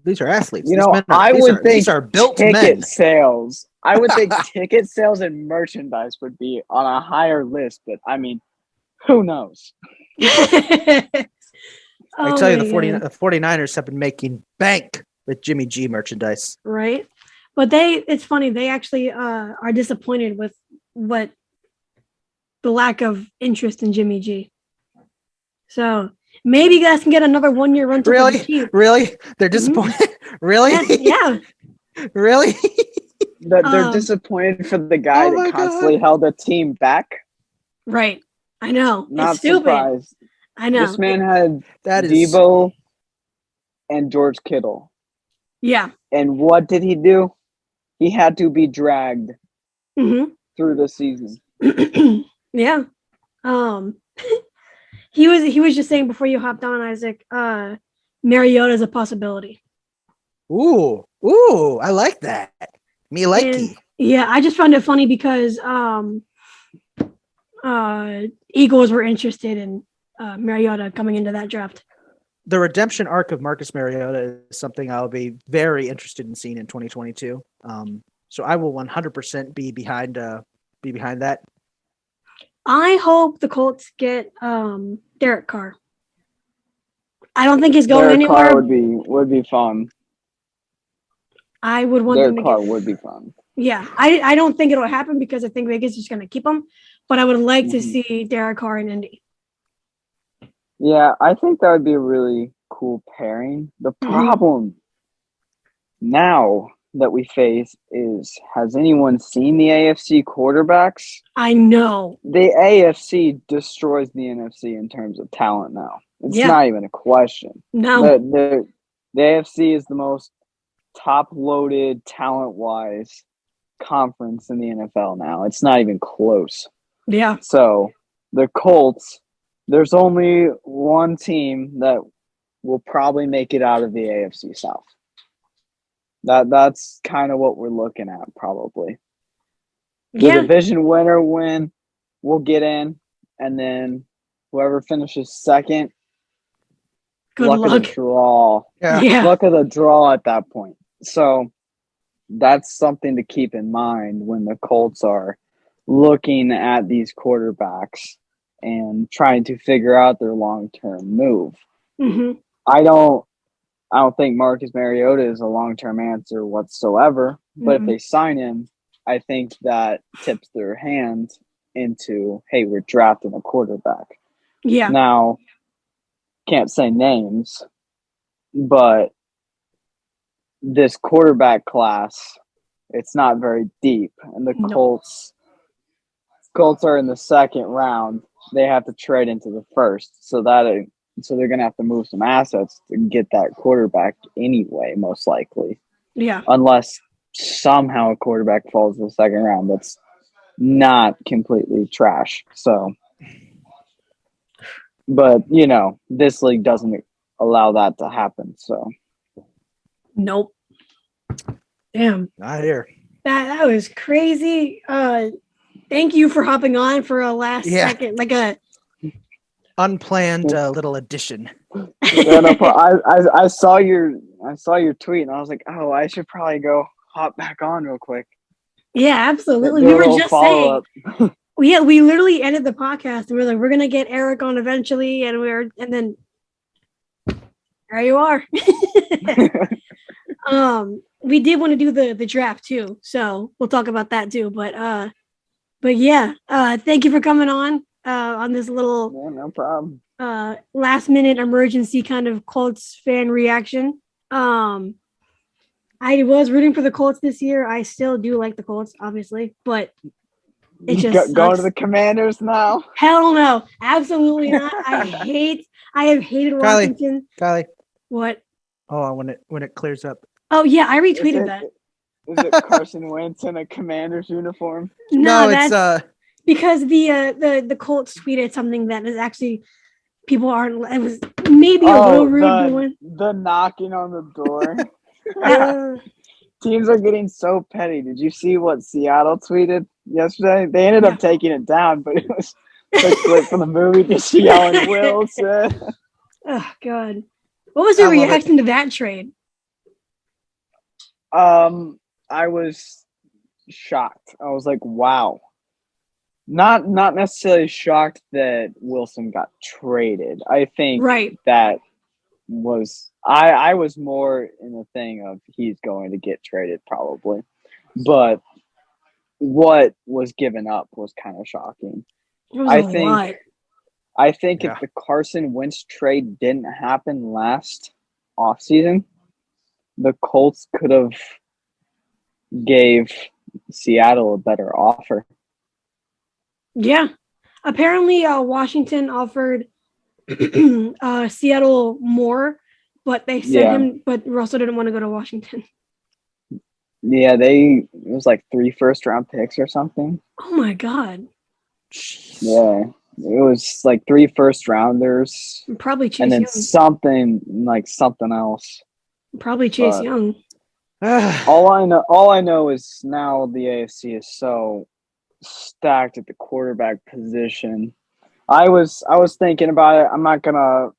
these are athletes. These are built ticket men. sales. I would think ticket sales and merchandise would be on a higher list, but I mean, who knows? I tell you, the 49ers have been making bank with Jimmy G merchandise. Right. But it's funny. They actually are disappointed with the lack of interest in Jimmy G. So maybe you guys can get another 1-year rental. Really? They're disappointed? Really? Yeah. Really? They're disappointed for the guy that constantly held the team back. Right. I know. Not it's stupid. Surprised. I know. This man had Debo and George Kittle. Yeah. And what did he do? He had to be dragged through the season. Yeah. He was just saying before you hopped on, Isaac, Mariota's a possibility. Ooh, I like that. Me likey. Yeah, I just found it funny because Eagles were interested in Mariota coming into that draft. The redemption arc of Marcus Mariota is something I'll be very interested in seeing in 2022. So I will 100% be behind that. I hope the Colts get Derek Carr. I don't think he's going Derek anywhere. Carr would be fun. I would want Derek them to Carr get. would be fun. Yeah, I don't think it'll happen because I think Vegas is just going to keep him. But I would like to see Derek Carr in Indy. Yeah, I think that would be a really cool pairing. The problem now that we face is, has anyone seen the AFC quarterbacks? I know. The AFC destroys the NFC in terms of talent now. It's not even a question. No. The AFC is the most top-loaded, talent-wise conference in the NFL now. It's not even close. Yeah. So the Colts, there's only one team that will probably make it out of the AFC South. That's kind of what we're looking at, probably. The division winner will get in, and then whoever finishes second, luck of the draw. Yeah. Luck of the draw at that point. So that's something to keep in mind when the Colts are looking at these quarterbacks and trying to figure out their long-term move. Mm-hmm. I don't think Marcus Mariota is a long-term answer whatsoever, but if they sign him, I think that tips their hand into, hey, we're drafting a quarterback. Yeah. Now, can't say names, but this quarterback class, it's not very deep, and the Colts are in the second round. They have to trade into the first, so they're going to have to move some assets to get that quarterback anyway, most likely. Yeah. Unless somehow a quarterback falls in the second round that's not completely trash. So, but, this league doesn't allow that to happen, so. Nope. Damn. Not here. That was crazy. Thank you for hopping on for a last second, like a unplanned little addition. Yeah, no, I saw your tweet and I was like, oh, I should probably go hop back on real quick. Yeah, absolutely. We were just saying. Yeah, we literally ended the podcast and we were like, we're gonna get Eric on eventually, and then there you are. We did want to do the draft too, so we'll talk about that too. But yeah, thank you for coming on this little no problem. Last minute emergency kind of Colts fan reaction. I was rooting for the Colts this year. I still do like the Colts, obviously, but it just going to the Commanders now. Hell no, absolutely not. I have hated Washington. Kylie, what? Oh, when it clears up. Oh yeah, I retweeted that. Is it Carson Wentz in a Commanders uniform? No, it's because the Colts tweeted something that is actually people aren't. It was maybe a little rude. The knocking on the door. Teams are getting so petty. Did you see what Seattle tweeted yesterday? They ended up taking it down, but it was a clip from the movie. Did you see Alan Wills? Oh God, what was your reaction to that trade? I was shocked. I was like, wow. Not necessarily shocked that Wilson got traded. I think that was I was more in the thing of he's going to get traded probably. But what was given up was kind of shocking. I think if the Carson Wentz trade didn't happen last offseason, the Colts could have gave Seattle a better offer. Yeah. Apparently, Washington offered Seattle more, but they said but Russell didn't want to go to Washington. Yeah, it was like 3 first-round picks or something. Oh my God. Jeez. Yeah. It was like 3 first-rounders. Probably Chase and then Young. something else. Probably Chase Young. all I know is now the AFC is so stacked at the quarterback position. I was thinking about it. I'm not gonna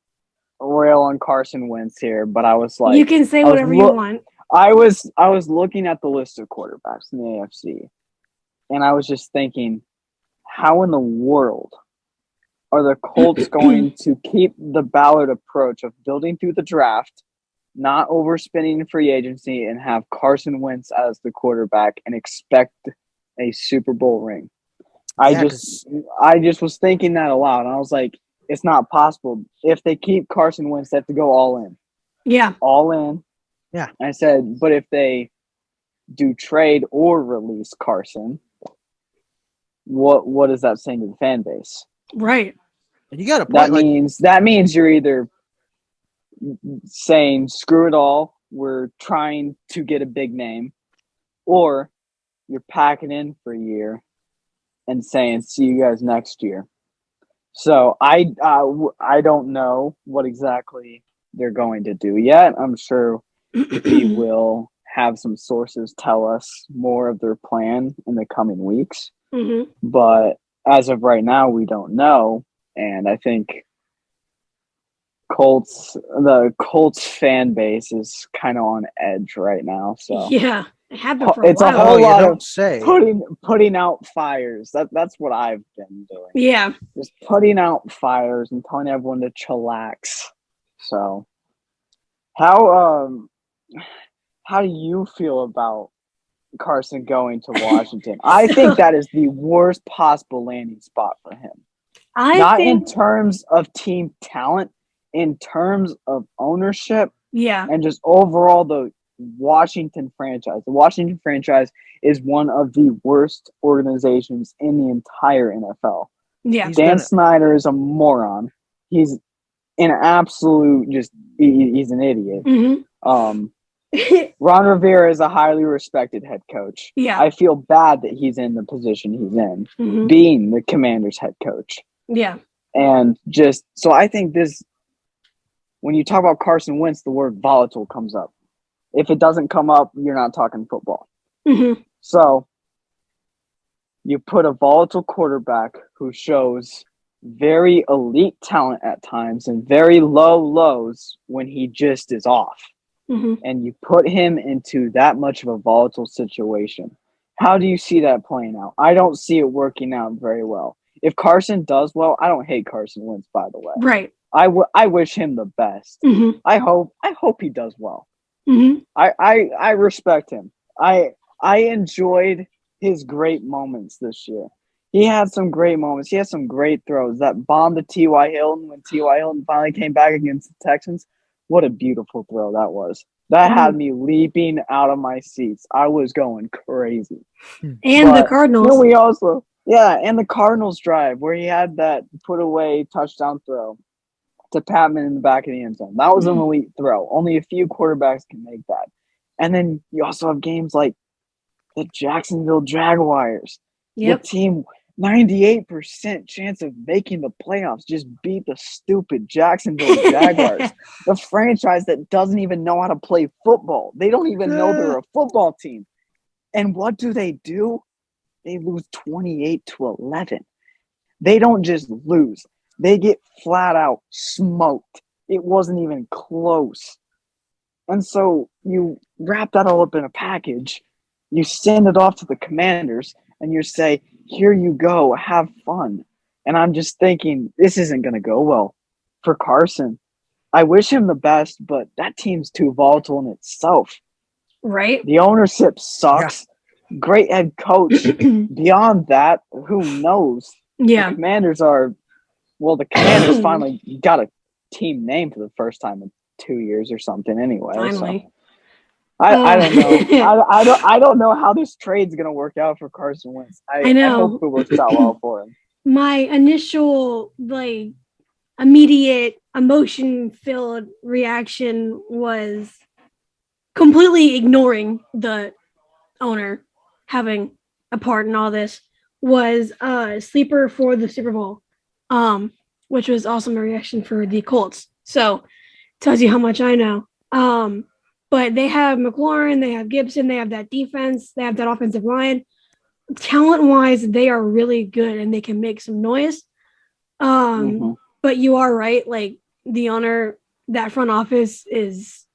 rail on Carson Wentz here, but I was like, you can say whatever you want. I was looking at the list of quarterbacks in the AFC, and I was just thinking, how in the world are the Colts going to keep the Ballard approach of building through the draft, not overspending free agency, and have Carson Wentz as the quarterback and expect a Super Bowl ring? I just was thinking that aloud, and I was like, it's not possible. If they keep Carson Wentz, they have to go all in. Yeah. All in. Yeah. I said, but if they do trade or release Carson, what is that saying to the fan base? Right. And you got a point. That means you're either saying screw it all, we're trying to get a big name, or you're packing in for a year and saying see you guys next year. So I don't know what exactly they're going to do yet. I'm sure we will have some sources tell us more of their plan in the coming weeks. Mm-hmm. But as of right now, we don't know. And I think the Colts fan base is kind of on edge right now. So yeah, it happened for a it's while. a whole lot of say. putting out fires. That's what I've been doing. Yeah, just putting out fires and telling everyone to chillax. So, how do you feel about Carson going to Washington? I think that is the worst possible landing spot for him. In terms of team talent, in terms of ownership, and just overall the Washington franchise. The Washington franchise is one of the worst organizations in the entire NFL. Yeah, Dan Snyder is a moron. He's an absolute he's an idiot. Mm-hmm. Ron Rivera is a highly respected head coach. Yeah, I feel bad that he's in the position he's in, mm-hmm. being the Commanders' head coach. Yeah, and so I think this. When you talk about Carson Wentz, the word volatile comes up. If it doesn't come up, you're not talking football. Mm-hmm. So you put a volatile quarterback who shows very elite talent at times and very low lows when he just is off. Mm-hmm. And you put him into that much of a volatile situation. How do you see that playing out? I don't see it working out very well. If Carson does well, I don't hate Carson Wentz, by the way. Right. I wish him the best. Mm-hmm. I hope he does well. Mm-hmm. I respect him. I enjoyed his great moments this year. He had some great moments. He had some great throws. That bomb to T.Y. Hilton when T.Y. Hilton finally came back against the Texans. What a beautiful throw that was. That had me leaping out of my seats. I was going crazy. And the Cardinals. You know, we also and the Cardinals drive where he had that put away touchdown throw to Patman in the back of the end zone. That was an elite throw. Only a few quarterbacks can make that. And then you also have games like the Jacksonville Jaguars. Yep. The team, 98% chance of making the playoffs, just beat the stupid Jacksonville Jaguars. The franchise that doesn't even know how to play football. They don't even know they're a football team. And what do? They lose 28-11. They don't just lose. They get flat out smoked. It wasn't even close. And so you wrap that all up in a package, you send it off to the Commanders, and you say, here you go, have fun. And I'm just thinking, this isn't going to go well for Carson. I wish him the best, but that team's too volatile in itself. Right. The ownership sucks. Yeah. Great head coach. Beyond that, who knows? Yeah. The Commanders finally got a team name for the first time in 2 years or something anyway. Finally. So. I don't know. I don't know how this trade's gonna work out for Carson Wentz. I know. I hope it works out well for him. My initial immediate emotion-filled reaction was completely ignoring the owner having a part in all this. Was sleeper for the Super Bowl, which was also my reaction for the Colts. So tells you how much I know. But they have McLaurin, they have Gibson, they have that defense, they have that offensive line. talent-wise, they are really good and they can make some noise. But you are right. Like the owner, that front office it's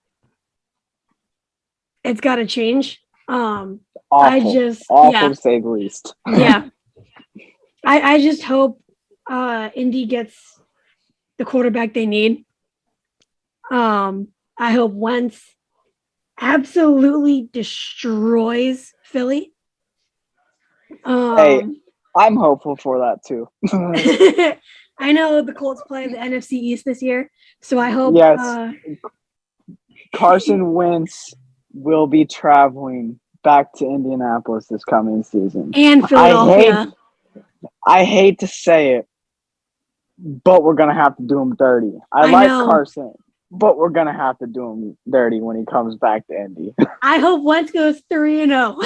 got to change. Awful Yeah, to say the least. Yeah. I just hope Indy gets the quarterback they need. I hope Wentz absolutely destroys Philly. Hey, I'm hopeful for that too. I know the Colts play the NFC East this year, so I hope. Yes. Carson Wentz will be traveling back to Indianapolis this coming season. And Philadelphia. I hate to say it, but we're going to have to do him dirty. I like know. Carson, but we're going to have to do him dirty when he comes back to Indy. I hope Wentz goes 3-0.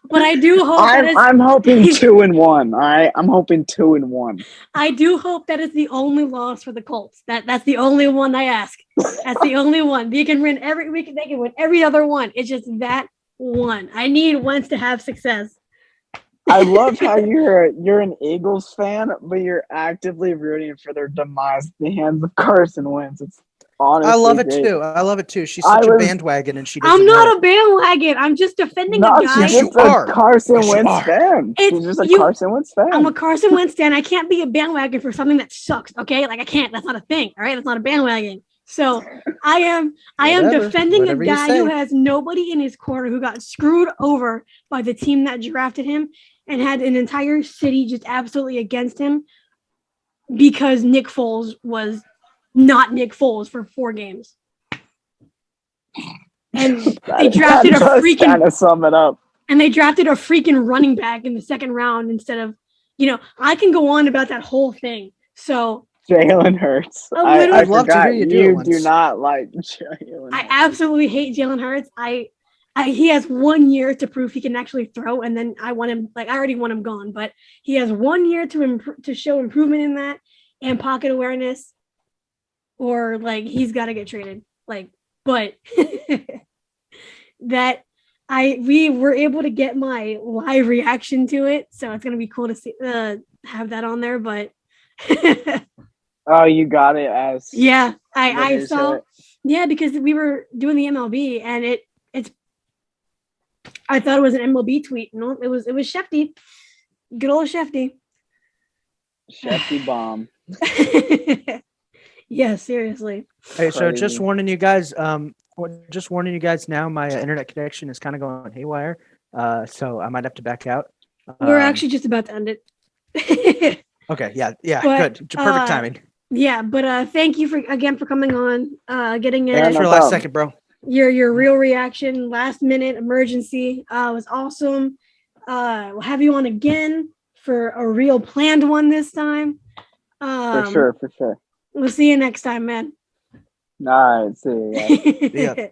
but I do hope I'm hoping 2-1. I'm hoping 2-1. I do hope that is the only loss for the Colts. That's the only one I ask. That's the only one. They can win every week. They can win every other one. It's just that one. I need Wentz to have success. I love how you're an Eagles fan, but you're actively rooting for their demise at the hands of Carson Wentz. It's honestly I love it great. too. I love it too. She's such a bandwagon, and she doesn't. I'm not a bandwagon. I'm just defending a guy. She's just a Carson Wentz fan. She's just a Carson Wentz fan. I'm a Carson Wentz fan. I can't be a bandwagon for something that sucks. Okay, like I can't. That's not a thing. All right, that's not a bandwagon. So I am defending a guy who has nobody in his corner, who got screwed over by the team that drafted him and had an entire city just absolutely against him because Nick Foles was not Nick Foles for 4 games. And they drafted kind of sum it up. And they drafted a freaking running back in the second round instead of, I can go on about that whole thing. So Jalen Hurts. I'd love to hear you do do not like Jalen. I absolutely hate Jalen Hurts. He has 1 year to prove he can actually throw, and then I want him. Like I already want him gone, but he has 1 year to show improvement in that and pocket awareness, or like he's got to get traded. But that we were able to get my live reaction to it, so it's gonna be cool to see have that on there. But oh, you got it as I saw because we were doing the MLB and it's I thought it was an MLB tweet. No, it was Shefty. Good old Shefty. Shefty bomb. Yeah, seriously. Hey, so just warning you guys. Now, my internet connection is kind of going haywire. So I might have to back out. We're actually just about to end it. Okay. Yeah. But, good. Perfect timing. Yeah, but thank you for coming on. Getting in. Thanks for the last second, bro. Your real reaction, last minute emergency, was awesome. We'll have you on again for a real planned one this time. For sure. We'll see you next time, man. All right, see you guys. Yeah.